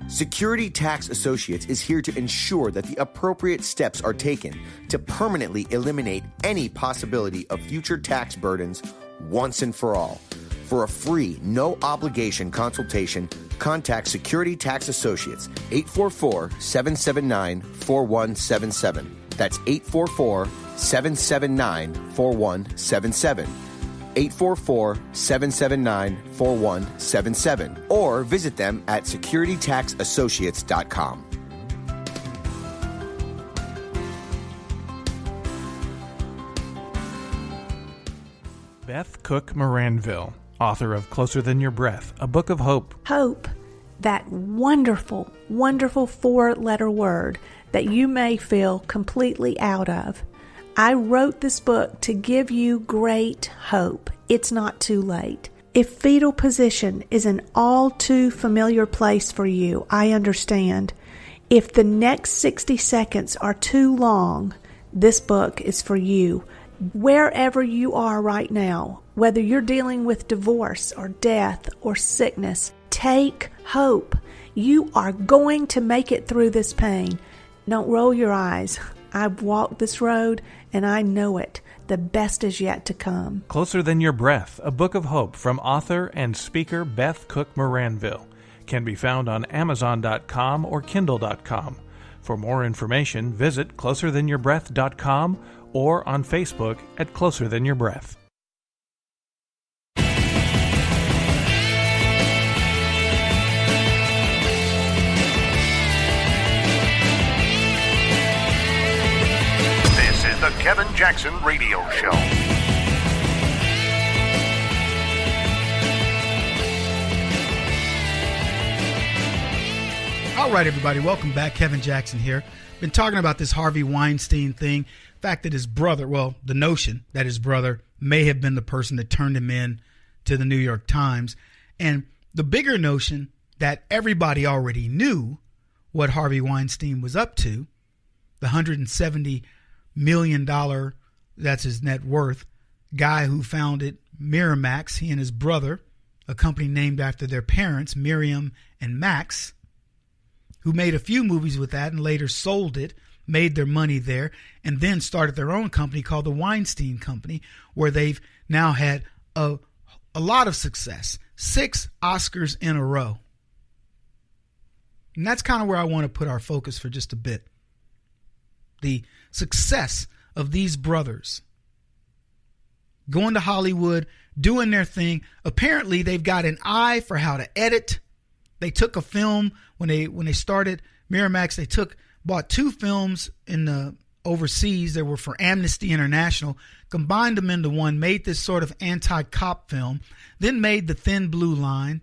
Security Tax Associates is here to ensure that the appropriate steps are taken to permanently eliminate any possibility of future tax burdens once and for all. For a free, no-obligation consultation, contact Security Tax Associates, 844-779-4177. That's 844-779-4177. 844-779-4177. Or visit them at securitytaxassociates.com. Beth Cook Moranville, author of Closer Than Your Breath, a book of hope. Hope, that wonderful, wonderful 4-letter word that you may feel completely out of. I wrote this book to give you great hope. It's not too late. If fetal position is an all too familiar place for you, I understand. If the next 60 seconds are too long, this book is for you. Wherever you are right now, whether you're dealing with divorce or death or sickness, take hope. You are going to make it through this pain. Don't roll your eyes. I've walked this road and I know it. The best is yet to come. Closer Than Your Breath, a book of hope from author and speaker Beth Cook Moranville, can be found on Amazon.com or Kindle.com. For more information, visit closerthanyourBreath.com or on Facebook at Closer Than Your Breath. This is the Kevin Jackson Radio Show. All right, everybody, welcome back. Kevin Jackson here. Been talking about this Harvey Weinstein thing. Fact that his brother, the notion that his brother may have been the person that turned him in to the New York Times. And the bigger notion that everybody already knew what Harvey Weinstein was up to, the $170 million, that's his net worth, guy who founded Miramax, he and his brother, a company named after their parents, Miriam and Max, who made a few movies with that and later sold it, made their money there, and then started their own company called the Weinstein Company, where they've now had a lot of success. 6 Oscars in a row. And that's kind of where I want to put our focus for just a bit. The success of these brothers going to Hollywood, doing their thing. Apparently, they've got an eye for how to edit. They took a film when they started Miramax. They bought 2 films in the overseas that were for Amnesty International, combined them into one, made this sort of anti-cop film, then made The Thin Blue Line,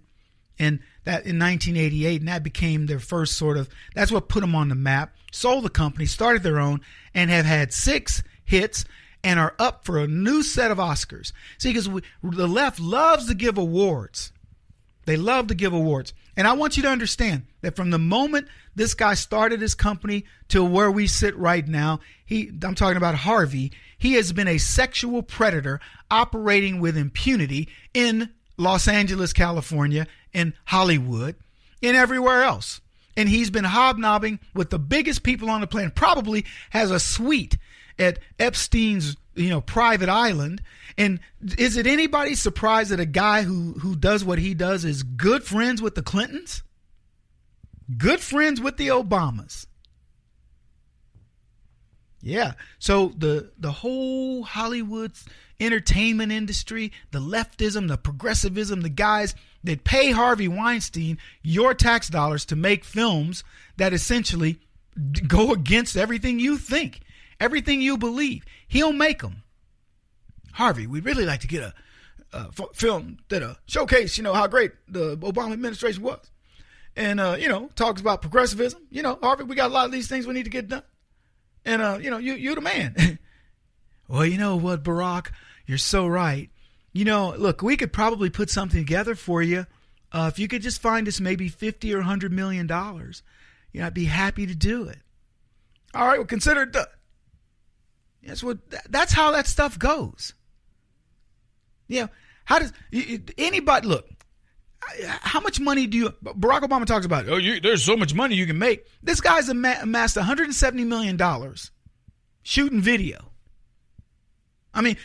and that in 1988, and that became their first sort of, that's what put them on the map, sold the company, started their own, and have had 6 hits and are up for a new set of Oscars. See, because the left loves to give awards. They love to give awards. And I want you to understand that from the moment this guy started his company to where we sit right now, I'm talking about Harvey, he has been a sexual predator operating with impunity in Los Angeles, California, in Hollywood, and everywhere else. And he's been hobnobbing with the biggest people on the planet, probably has a suite at Epstein's, private island. And is it anybody's surprise that a guy who does what he does is good friends with the Clintons? Good friends with the Obamas. Yeah. So the whole Hollywood entertainment industry, the leftism, the progressivism, the guys that pay Harvey Weinstein your tax dollars to make films that essentially go against everything you think, everything you believe. He'll make them. Harvey, we'd really like to get a film that showcase, how great the Obama administration was. And, talks about progressivism. Harvey, we got a lot of these things we need to get done. And, you're the man. Well, you know what, Barack? You're so right. Look, we could probably put something together for you. If you could just find us maybe $50 or $100 million, I'd be happy to do it. All right, well, consider it done. That's how that stuff goes. How does anybody look? How much money do Barack Obama talks about? There's so much money you can make. This guy's amassed $170 million shooting video. I mean,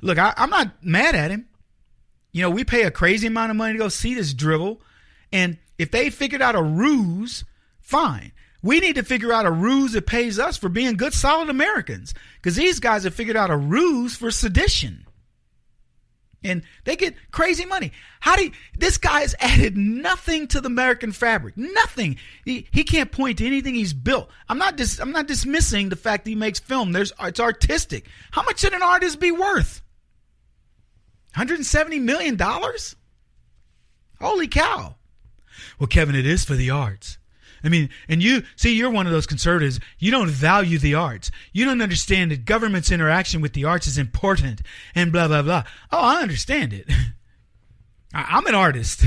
look, I'm not mad at him. We pay a crazy amount of money to go see this drivel. And if they figured out a ruse, fine. We need to figure out a ruse that pays us for being good, solid Americans. Because these guys have figured out a ruse for sedition. And they get crazy money. This guy's added nothing to the American fabric. Nothing. He can't point to anything he's built. I'm not dismissing the fact that he makes film. It's artistic. How much should an artist be worth? $170 million? Holy cow. Well, Kevin, it is for the arts. I mean, and you're one of those conservatives. You don't value the arts. You don't understand that government's interaction with the arts is important and blah, blah, blah. Oh, I understand it. I'm an artist.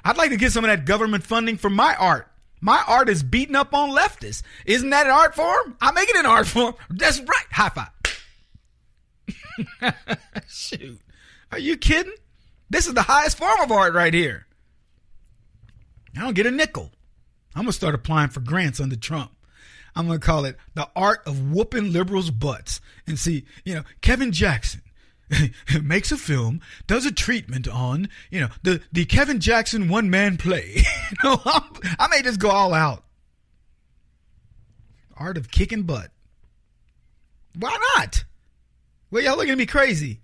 I'd like to get some of that government funding for my art. My art is beating up on leftists. Isn't that an art form? I make it an art form. That's right. High five. Shoot. Are you kidding? This is the highest form of art right here. I don't get a nickel. I'm going to start applying for grants under Trump. I'm going to call it the art of whooping liberals' butts. And see, Kevin Jackson makes a film, does a treatment on, the Kevin Jackson one-man play. I may just go all out. Art of kicking butt. Why not? Well, y'all looking at me crazy.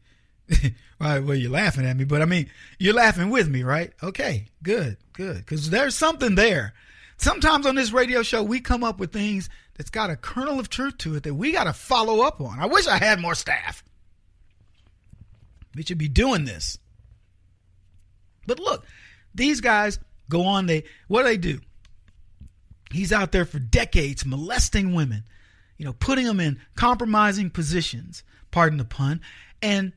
Well, you're laughing at me, but I mean, you're laughing with me, right? Okay, good. Because there's something there. Sometimes on this radio show, we come up with things that's got a kernel of truth to it that we got to follow up on. I wish I had more staff. We should be doing this. But look, these guys go on. What do they do? He's out there for decades molesting women, putting them in compromising positions, pardon the pun, and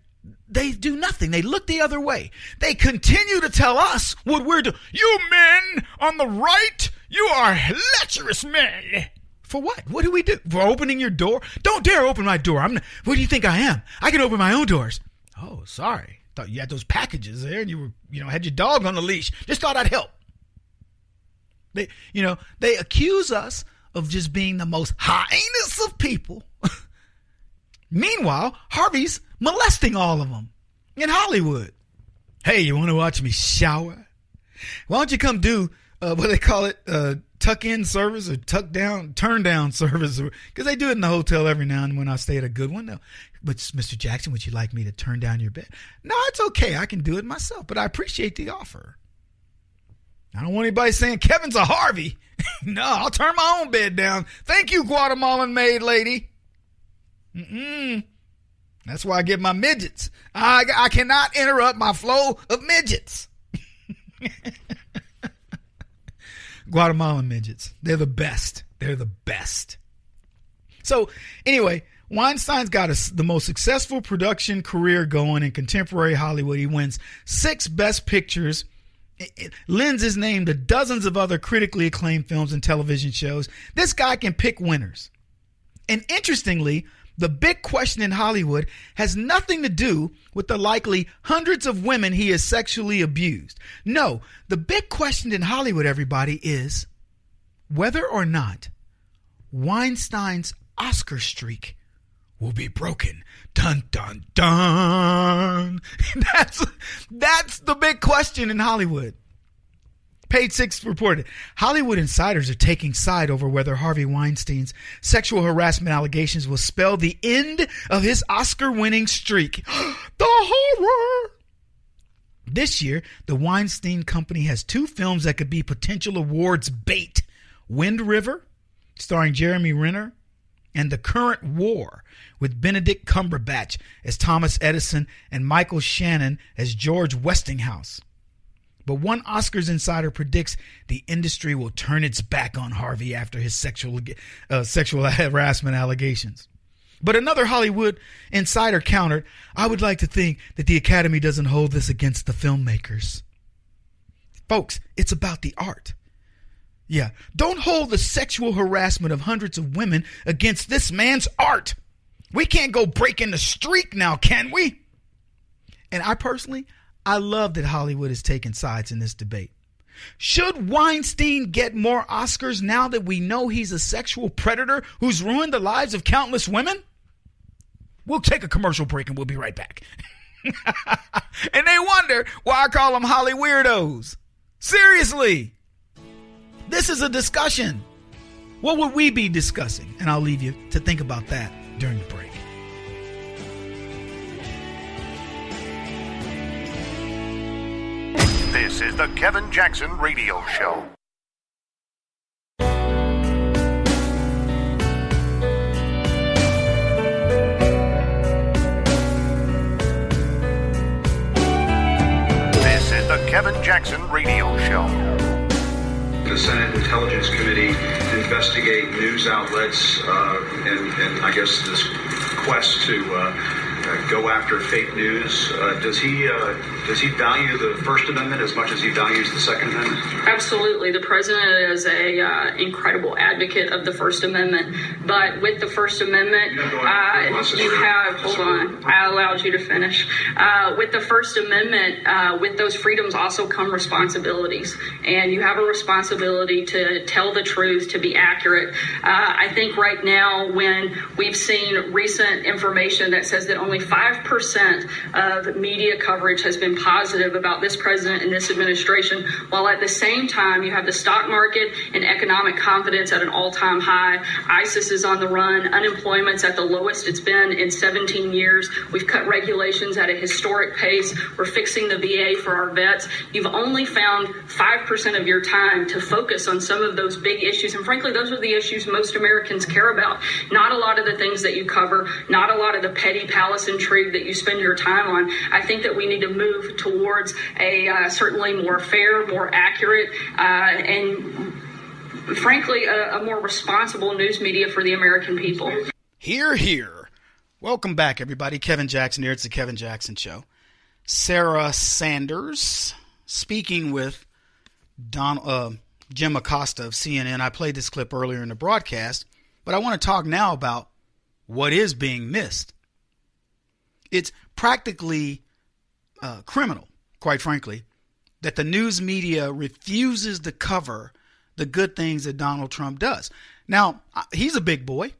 they do nothing. They look the other way. They continue to tell us what we're doing. You men on the right, you are lecherous men. For what? What do we do? For opening your door? Don't dare open my door. What do you think I am? I can open my own doors. Oh, sorry. Thought you had those packages there and you were, had your dog on the leash. Just thought I'd help. They accuse us of just being the most heinous of people. Meanwhile, Harvey's molesting all of them in Hollywood. Hey, you want to watch me shower? Why don't you come do what they call it, tuck-in service or turn-down service? Because they do it in the hotel every now and when I stay at a good one. No, but Mr. Jackson, would you like me to turn down your bed? No, it's okay. I can do it myself, but I appreciate the offer. I don't want anybody saying Kevin's a Harvey. No, I'll turn my own bed down. Thank you, Guatemalan maid lady. That's why I get my midgets. I cannot interrupt my flow of midgets. Guatemalan midgets. They're the best. They're the best. So anyway, Weinstein's got the most successful production career going in contemporary Hollywood. He wins 6 Best Pictures, lends his name to dozens of other critically acclaimed films and television shows. This guy can pick winners. And interestingly, the big question in Hollywood has nothing to do with the likely hundreds of women he has sexually abused. No, the big question in Hollywood, everybody, is whether or not Weinstein's Oscar streak will be broken. Dun, dun, dun. That's the big question in Hollywood. Page 6 reported, Hollywood insiders are taking side over whether Harvey Weinstein's sexual harassment allegations will spell the end of his Oscar-winning streak. The horror! This year, the Weinstein Company has 2 films that could be potential awards bait. Wind River, starring Jeremy Renner, and The Current War, with Benedict Cumberbatch as Thomas Edison and Michael Shannon as George Westinghouse. But one Oscars insider predicts the industry will turn its back on Harvey after his sexual harassment allegations. But another Hollywood insider countered, I would like to think that the Academy doesn't hold this against the filmmakers. Folks, it's about the art. Yeah, don't hold the sexual harassment of hundreds of women against this man's art. We can't go breaking the streak now, can we? And I love that Hollywood is taking sides in this debate. Should Weinstein get more Oscars now that we know he's a sexual predator who's ruined the lives of countless women? We'll take a commercial break and we'll be right back. And they wonder why I call them Holly Weirdos. Seriously. This is a discussion. What would we be discussing? And I'll leave you to think about that during the break. This is the Kevin Jackson Radio Show. This is the Kevin Jackson Radio Show. The Senate Intelligence Committee investigate news outlets and I guess this quest to go after fake news. Does he value the First Amendment as much as he values the Second Amendment? Absolutely. The president is a incredible advocate of the First Amendment. But with the First Amendment, you have, hold on, I allowed you to finish. With the First Amendment, with those freedoms also come responsibilities. And you have a responsibility to tell the truth, to be accurate. I think right now when we've seen recent information that says that only 5% of media coverage has been positive about this president and this administration, while at the same time you have the stock market and economic confidence at an all-time high. ISIS is on the run. Unemployment's at the lowest it's been in 17 years. We've cut regulations at a historic pace. We're fixing the VA for our vets. You've only found 5% of your time to focus on some of those big issues. And frankly, those are the issues most Americans care about. Not a lot of the things that you cover, not a lot of the petty palace intrigue that you spend your time on. I think that we need to move towards a certainly more fair, more accurate, and frankly, a more responsible news media for the American people. Hear, hear. Welcome back, everybody. Kevin Jackson here. It's the Kevin Jackson Show. Sarah Sanders speaking with Jim Acosta of CNN. I played this clip earlier in the broadcast, but I want to talk now about what is being missed. It's practically criminal, quite frankly, that the news media refuses to cover the good things that Donald Trump does. Now, he's a big boy.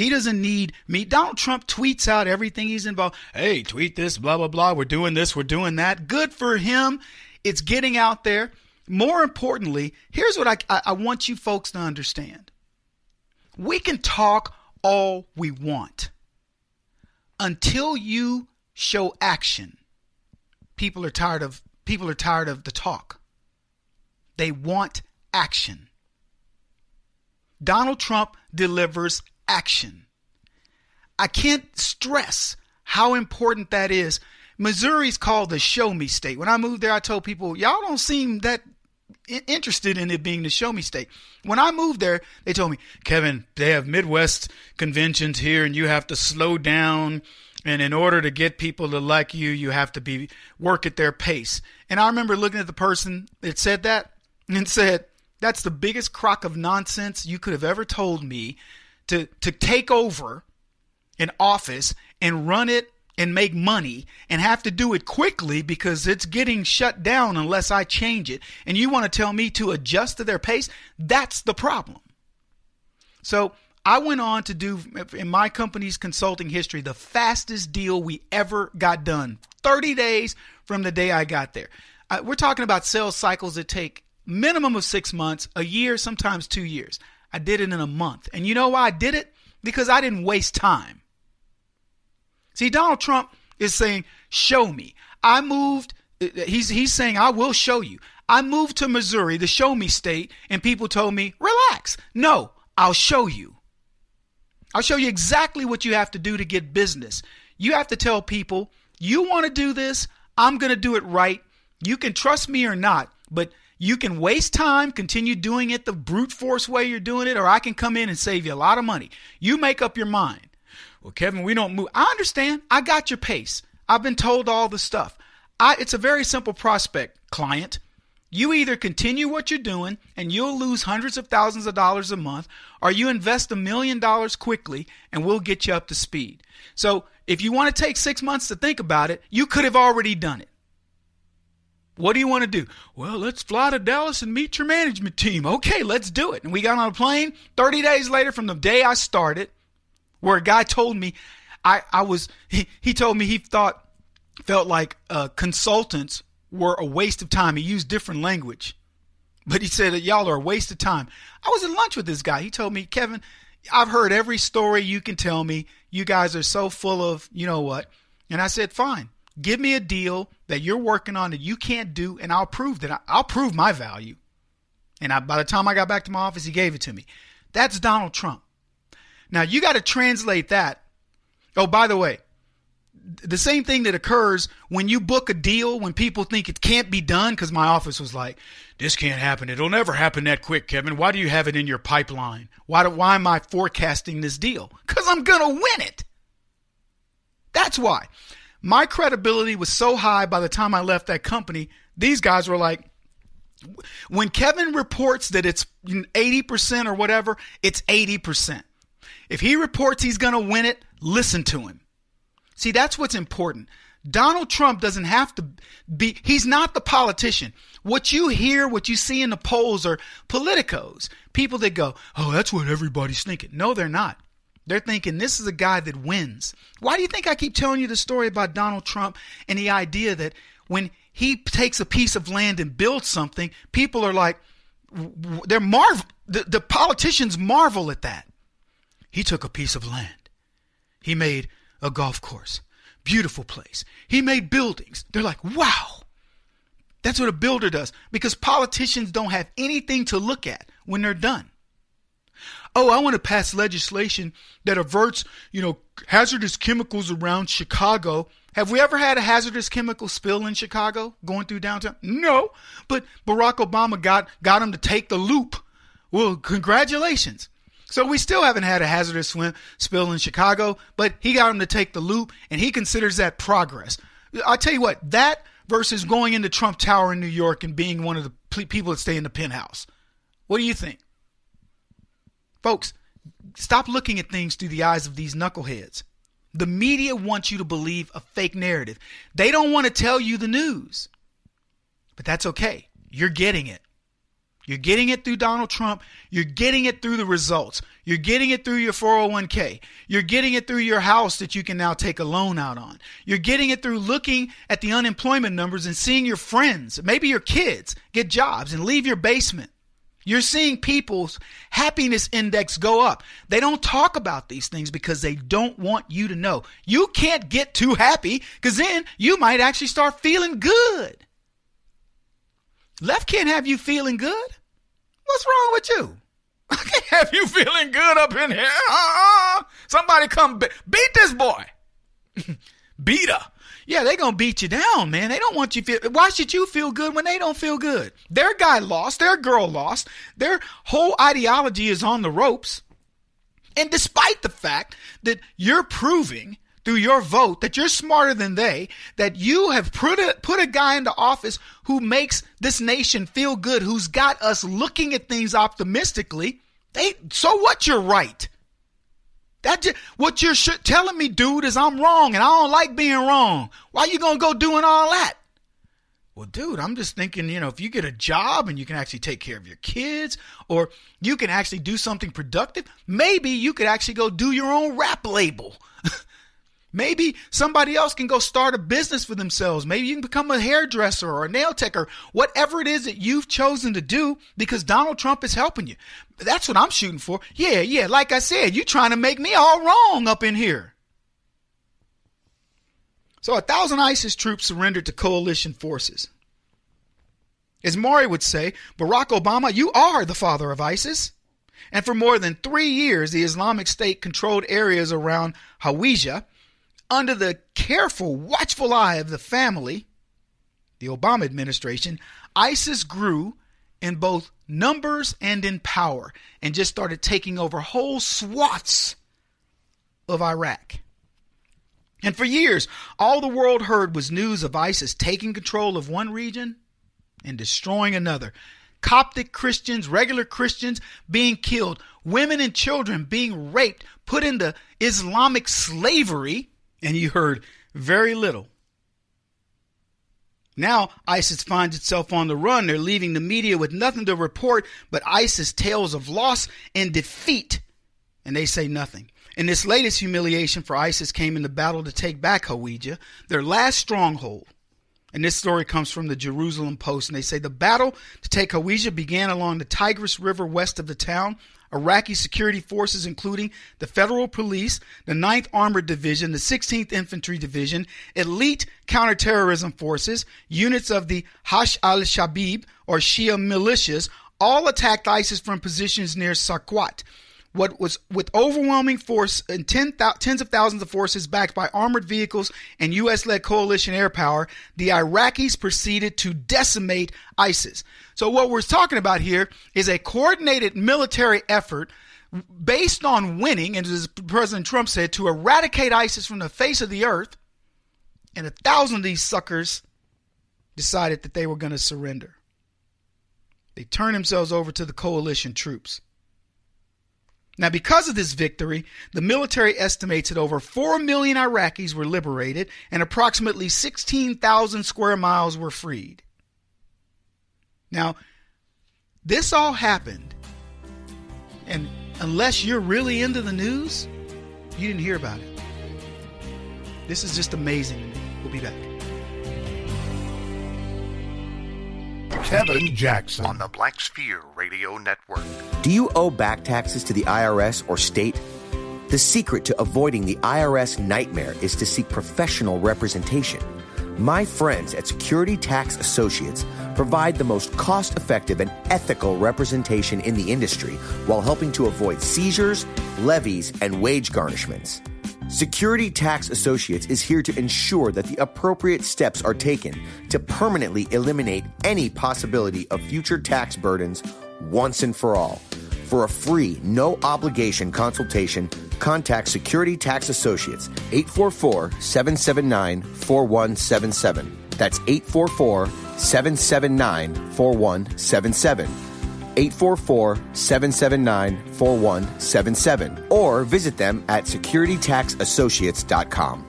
He doesn't need me. Donald Trump tweets out everything he's involved. Hey, tweet this, blah, blah, blah. We're doing this. We're doing that. Good for him. It's getting out there. More importantly, here's what I want you folks to understand. We can talk all we want. Until you show action, people are tired of the talk. They want action. Donald Trump delivers action. I can't stress how important that is. Missouri's called the show me state. When I moved there, I told people, y'all don't seem that interested in it being the show me state. When I moved there, they told me, Kevin, they have Midwest conventions here and you have to slow down. And in order to get people to like you, you have to work at their pace. And I remember looking at the person that said that and said, that's the biggest crock of nonsense you could have ever told me, to take over an office and run it and make money and have to do it quickly because it's getting shut down unless I change it. And you want to tell me to adjust to their pace? That's the problem. So I went on to do, in my company's consulting history, the fastest deal we ever got done. 30 days from the day I got there. We're talking about sales cycles that take minimum of 6 months, a year, sometimes 2 years. I did it in a month. And you know why I did it? Because I didn't waste time. See, Donald Trump is saying, show me. I moved. He's saying, I will show you. I moved to Missouri, the show me state, and people told me, relax. No, I'll show you. I'll show you exactly what you have to do to get business. You have to tell people, you want to do this, I'm going to do it right. You can trust me or not, but you can waste time, continue doing it the brute force way you're doing it, or I can come in and save you a lot of money. You make up your mind. Well, Kevin, we don't move. I understand. I got your pace. I've been told all the stuff. It's a very simple prospect, client. You either continue what you're doing and you'll lose hundreds of thousands of dollars a month, or you invest $1 million quickly and we'll get you up to speed. So if you want to take 6 months to think about it, you could have already done it. What do you want to do? Well, let's fly to Dallas and meet your management team. Okay, let's do it. And we got on a plane 30 days later from the day I started, where a guy told me he told me he felt like consultants were a waste of time. He used different language, but he said that y'all are a waste of time. I was at lunch with this guy. He told me, Kevin, I've heard every story you can tell me. You guys are so full of you know what. And I said, fine. Give me a deal that you're working on that you can't do, and I'll prove that. I'll prove my value. And by the time I got back to my office, he gave it to me. That's Donald Trump. Now, you got to translate that. Oh, by the way, the same thing that occurs when you book a deal when people think it can't be done, because my office was like, this can't happen. It'll never happen that quick, Kevin. Why do you have it in your pipeline? Why am I forecasting this deal? Because I'm going to win it. That's why. My credibility was so high by the time I left that company, these guys were like, when Kevin reports that it's 80% or whatever, it's 80%. If he reports he's going to win it, listen to him. See, that's what's important. Donald Trump doesn't have to be, he's not the politician. What you hear, what you see in the polls are politicos, people that go, oh, that's what everybody's thinking. No, they're not. They're thinking this is a guy that wins. Why do you think I keep telling you the story about Donald Trump and the idea that when he takes a piece of land and builds something, people are like, the politicians marvel at that. He took a piece of land. He made a golf course. Beautiful place. He made buildings. They're like, wow. That's what a builder does, because politicians don't have anything to look at when they're done. Oh, I want to pass legislation that averts, hazardous chemicals around Chicago. Have we ever had a hazardous chemical spill in Chicago going through downtown? No, but Barack Obama got him to take the loop. Well, congratulations. So we still haven't had a hazardous spill in Chicago, but he got him to take the loop, and he considers that progress. I'll tell you what, that versus going into Trump Tower in New York and being one of the people that stay in the penthouse. What do you think? Folks, stop looking at things through the eyes of these knuckleheads. The media wants you to believe a fake narrative. They don't want to tell you the news. But that's okay. You're getting it. You're getting it through Donald Trump. You're getting it through the results. You're getting it through your 401k. You're getting it through your house that you can now take a loan out on. You're getting it through looking at the unemployment numbers and seeing your friends, maybe your kids, get jobs and leave your basement. You're seeing people's happiness index go up. They don't talk about these things because they don't want you to know. You can't get too happy because then you might actually start feeling good. Left can't have you feeling good. What's wrong with you? I can't have you feeling good up in here. Somebody come beat this boy. Beat her. Yeah, they're going to beat you down, man. They don't want you to feel. Why should you feel good when they don't feel good? Their guy lost. Their girl lost. Their whole ideology is on the ropes. And despite the fact that you're proving through your vote that you're smarter than they, that you have put a guy into office who makes this nation feel good, who's got us looking at things optimistically, so what, you're right. What you're telling me, dude, is I'm wrong and I don't like being wrong. Why you going to go doing all that? Well, dude, I'm just thinking, if you get a job and you can actually take care of your kids, or you can actually do something productive, maybe you could actually go do your own rap label. Maybe somebody else can go start a business for themselves. Maybe you can become a hairdresser or a nail tech or whatever it is that you've chosen to do because Donald Trump is helping you. That's what I'm shooting for. Yeah. Like I said, you trying to make me all wrong up in here. So 1,000 ISIS troops surrendered to coalition forces. As Maury would say, Barack Obama, you are the father of ISIS. And for more than 3 years, the Islamic State controlled areas around Hawija. Under the careful, watchful eye of the family, the Obama administration, ISIS grew in both numbers and in power and just started taking over whole swaths of Iraq. And for years, all the world heard was news of ISIS taking control of one region and destroying another. Coptic Christians, regular Christians being killed, women and children being raped, put into Islamic slavery. And you heard very little. Now ISIS finds itself on the run. They're leaving the media with nothing to report but ISIS tales of loss and defeat. And they say nothing. And this latest humiliation for ISIS came in the battle to take back Hawija, their last stronghold. And this story comes from the Jerusalem Post. And they say the battle to take Hawija began along the Tigris River west of the town. Iraqi security forces, including the Federal Police, the 9th Armored Division, the 16th Infantry Division, elite counterterrorism forces, units of the Hash al-Shabib, or Shia militias, all attacked ISIS from positions near Sarqat. What was with overwhelming force and tens of thousands of forces backed by armored vehicles and U.S.-led coalition air power, the Iraqis proceeded to decimate ISIS. So what we're talking about here is a coordinated military effort based on winning, and as President Trump said, to eradicate ISIS from the face of the earth. And 1,000 of these suckers decided that they were going to surrender. They turned themselves over to the coalition troops. Now, because of this victory, the military estimates that over 4 million Iraqis were liberated and approximately 16,000 square miles were freed. Now, this all happened, and unless you're really into the news, you didn't hear about it. This is just amazing to me. We'll be back. Kevin Jackson on the Black Sphere Radio Network. Do you owe back taxes to the IRS or state? The secret to avoiding the IRS nightmare is to seek professional representation. My friends at Security Tax Associates provide the most cost-effective and ethical representation in the industry while helping to avoid seizures, levies, and wage garnishments. Security Tax Associates is here to ensure that the appropriate steps are taken to permanently eliminate any possibility of future tax burdens once and for all. For a free, no-obligation consultation, contact Security Tax Associates, 844-779-4177. That's 844-779-4177. 844-779-4177. Or visit them at securitytaxassociates.com.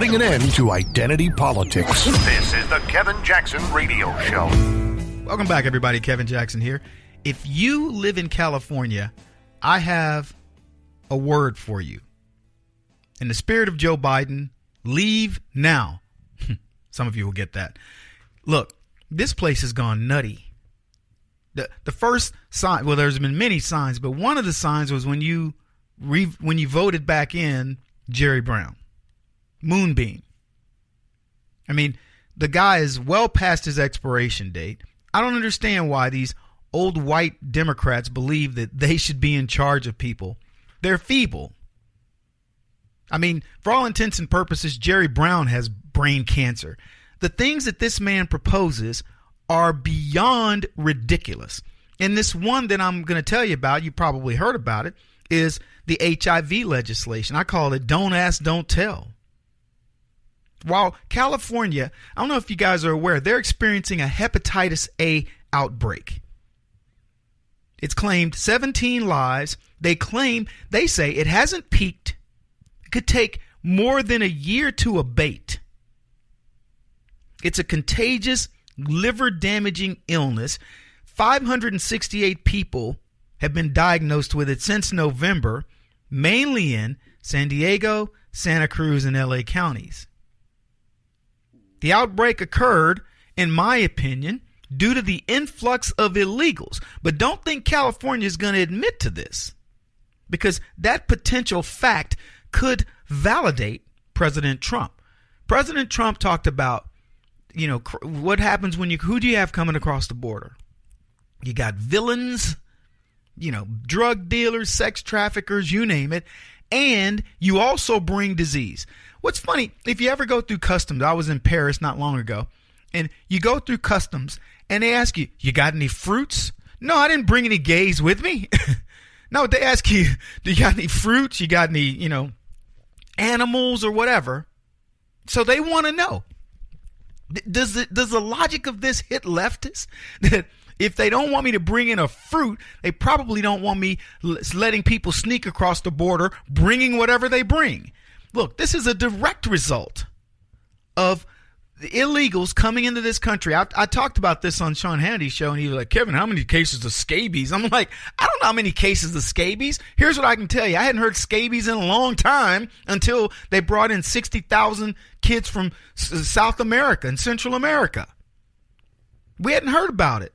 putting an end to identity politics. This is the Kevin Jackson Radio Show. Welcome back, everybody. Kevin Jackson here. If you live in California, I have a word for you. In the spirit of Joe Biden, leave now. Some of you will get that. Look, this place has gone nutty. The first sign, well, there's been many signs, but one of the signs was when you voted back in Jerry Brown. Moonbeam. I mean, the guy is well past his expiration date. I don't understand why these old white Democrats believe that they should be in charge of people. They're feeble. I mean, for all intents and purposes, Jerry Brown has brain cancer. The things that this man proposes are beyond ridiculous. And this one that I'm going to tell you about, you probably heard about it, is the HIV legislation. I call it Don't Ask, Don't Tell. While California, I don't know if you guys are aware, they're experiencing a hepatitis A outbreak. It's claimed 17 lives. They say it hasn't peaked. It could take more than a year to abate. It's a contagious, liver-damaging illness. 568 people have been diagnosed with it since November, mainly in San Diego, Santa Cruz, and LA counties. The outbreak occurred, in my opinion, due to the influx of illegals. But don't think California is going to admit to this, because that potential fact could validate President Trump. President Trump talked about, what happens when who do you have coming across the border? You got villains, drug dealers, sex traffickers, you name it. And you also bring disease. What's funny, if you ever go through customs, I was in Paris not long ago, and you go through customs and they ask you, you got any fruits? No, I didn't bring any gays with me. No, they ask you, do you got any fruits? You got any, animals or whatever? So they want to know. Does the logic of this hit leftists? That if they don't want me to bring in a fruit, they probably don't want me letting people sneak across the border, bringing whatever they bring. Look, this is a direct result of the illegals coming into this country. I talked about this on Sean Hannity's show, and he was like, Kevin, how many cases of scabies? I'm like, I don't know how many cases of scabies. Here's what I can tell you. I hadn't heard scabies in a long time until they brought in 60,000 kids from South America and Central America. We hadn't heard about it.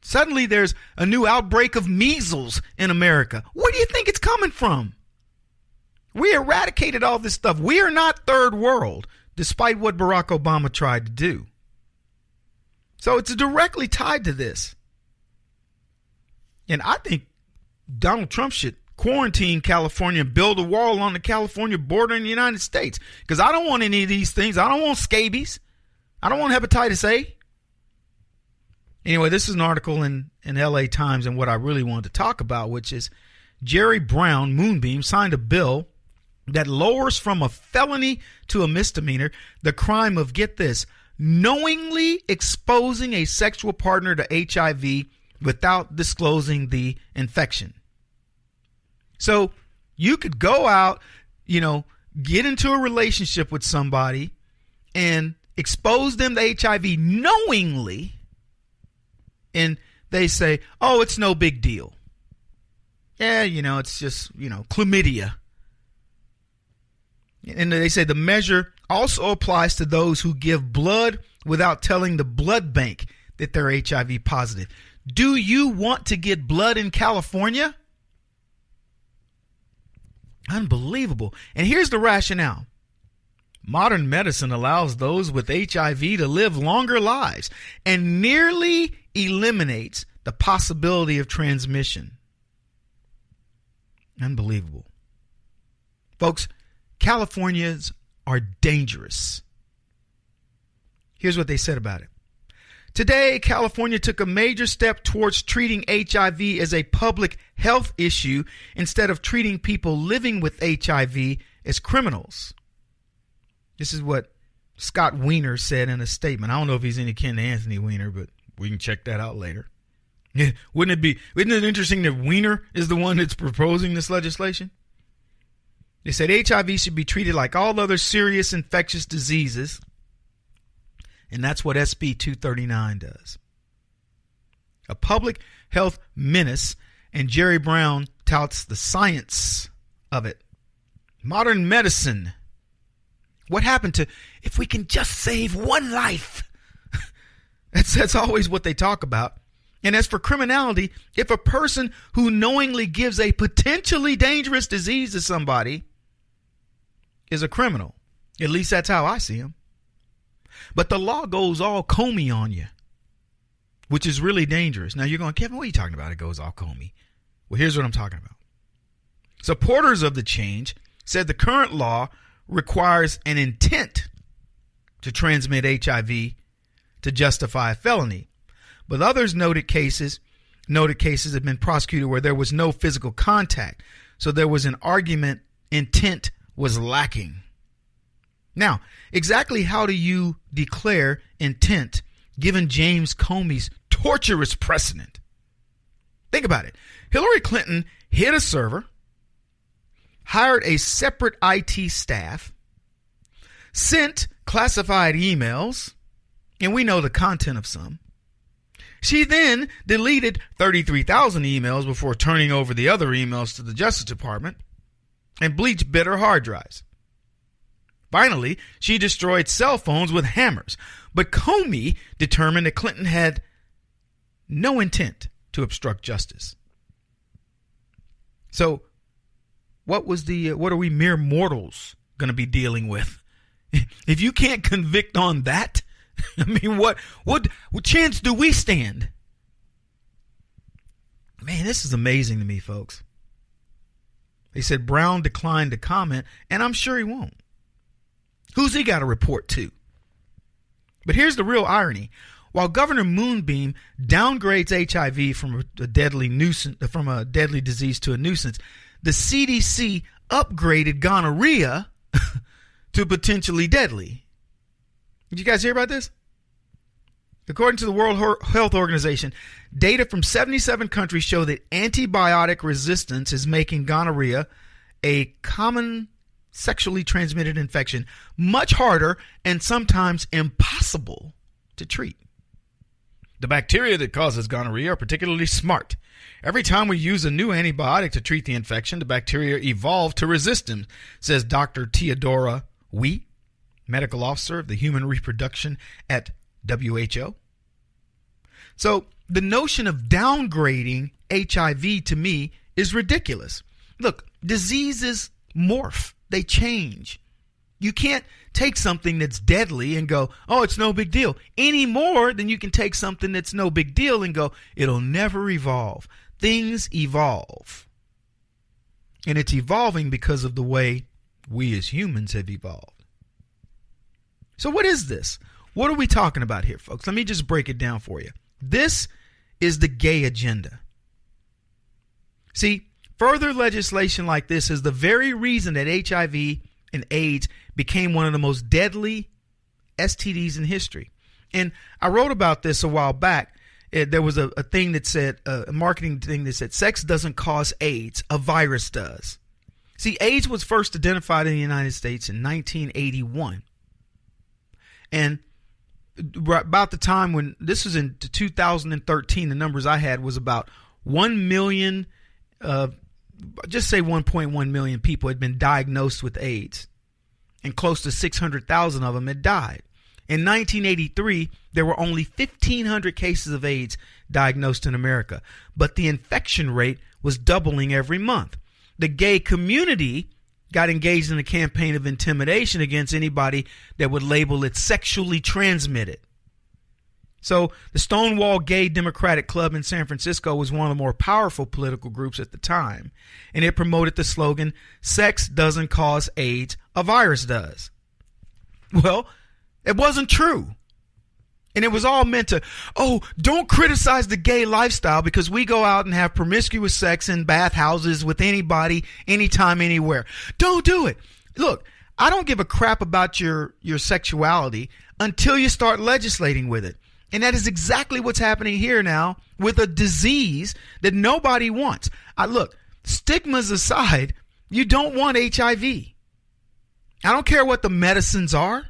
Suddenly there's a new outbreak of measles in America. Where do you think it's coming from? We eradicated all this stuff. We are not third world, despite what Barack Obama tried to do. So it's directly tied to this. And I think Donald Trump should quarantine California and build a wall on the California border in the United States. Because I don't want any of these things. I don't want scabies. I don't want hepatitis A. Anyway, this is an article in LA Times, and what I really wanted to talk about, which is Jerry Brown, Moonbeam, signed a bill that lowers from a felony to a misdemeanor the crime of, get this, knowingly exposing a sexual partner to HIV without disclosing the infection. So you could go out, get into a relationship with somebody and expose them to HIV knowingly, and they say, oh, it's no big deal. Yeah, it's just, chlamydia. And they say the measure also applies to those who give blood without telling the blood bank that they're HIV positive. Do you want to get blood in California? Unbelievable. And here's the rationale. Modern medicine allows those with HIV to live longer lives and nearly eliminates the possibility of transmission. Unbelievable. Folks, Californians are dangerous. Here's what they said about it. Today, California took a major step towards treating HIV as a public health issue instead of treating people living with HIV as criminals. This is what Scott Wiener said in a statement. I don't know if he's any kin to Anthony Weiner, but we can check that out later. Yeah, isn't it interesting that Wiener is the one that's proposing this legislation? They said HIV should be treated like all other serious infectious diseases. And that's what SB 239 does. A public health menace, and Jerry Brown touts the science of it. Modern medicine. What happened to if we can just save one life? That's always what they talk about. And as for criminality, if a person who knowingly gives a potentially dangerous disease to somebody is a criminal, at least that's how I see him. But the law goes all Comey on you, which is really dangerous. Now you're going, Kevin, what are you talking about? It goes all Comey. Well, here's what I'm talking about. Supporters of the change said the current law requires an intent to transmit HIV to justify a felony. But others noted cases have been prosecuted where there was no physical contact. So there was an argument intent was lacking. Now, exactly how do you declare intent given James Comey's torturous precedent? Think about it. Hillary Clinton hit a server, hired a separate IT staff, sent classified emails, and we know the content of some. She then deleted 33,000 emails before turning over the other emails to the Justice Department and bleached bitter hard drives. Finally, she destroyed cell phones with hammers. But Comey determined that Clinton had no intent to obstruct justice. So what are we mere mortals going to be dealing with? If you can't convict on that, I mean, what chance do we stand? Man, this is amazing to me, folks. They said Brown declined to comment, and I'm sure he won't. Who's he got to report to? But here's the real irony. While Governor Moonbeam downgrades HIV from a deadly disease to a nuisance, the CDC upgraded gonorrhea to potentially deadly. Did you guys hear about this? According to the World Health Organization, data from 77 countries show that antibiotic resistance is making gonorrhea, a common sexually transmitted infection, much harder and sometimes impossible to treat. The bacteria that causes gonorrhea are particularly smart. Every time we use a new antibiotic to treat the infection, the bacteria evolve to resist them, says Dr. Theodora Wee, medical officer of the human reproduction at WHO. So the notion of downgrading HIV to me is ridiculous. Look, diseases morph. They change. You can't take something that's deadly and go, oh, it's no big deal, any more than you can take something that's no big deal and go, it'll never evolve. Things evolve. And it's evolving because of the way we as humans have evolved. So what is this? What are we talking about here, folks? Let me just break it down for you. This is the gay agenda. See, further legislation like this is the very reason that HIV and AIDS became one of the most deadly STDs in history. And I wrote about this a while back. There was a thing that said, a marketing thing that said, sex doesn't cause AIDS, a virus does. See, AIDS was first identified in the United States in 1981. And about the time when this was in 2013, the numbers I had was about 1 million, just say 1.1 million people had been diagnosed with AIDS, and close to 600,000 of them had died. In 1983, there were only 1,500 cases of AIDS diagnosed in America, but the infection rate was doubling every month. The gay community got engaged in a campaign of intimidation against anybody that would label it sexually transmitted. So the Stonewall Gay Democratic Club in San Francisco was one of the more powerful political groups at the time, and it promoted the slogan, sex doesn't cause AIDS, a virus does. Well, it wasn't true. And it was all meant to, don't criticize the gay lifestyle because we go out and have promiscuous sex in bathhouses with anybody, anytime, anywhere. Don't do it. Look, I don't give a crap about your sexuality until you start legislating with it. And that is exactly what's happening here now with a disease that nobody wants. Look, stigmas aside, You don't want HIV. I don't care what the medicines are.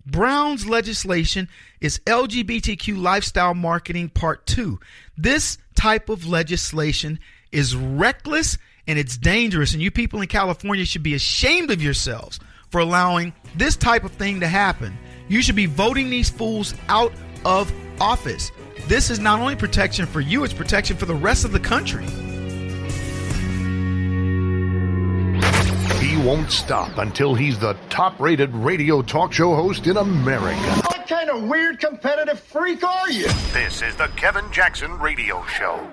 Brown's legislation is LGBTQ lifestyle marketing part 2. This type of legislation is reckless and it's dangerous, and you people in California should be ashamed of yourselves for allowing this type of thing to happen. You should be voting these fools out of office. This is not only protection for you, it's protection for the rest of the country. He won't stop until he's the top-rated radio talk show host in America. What kind of weird competitive freak are you? This is the Kevin Jackson Radio Show.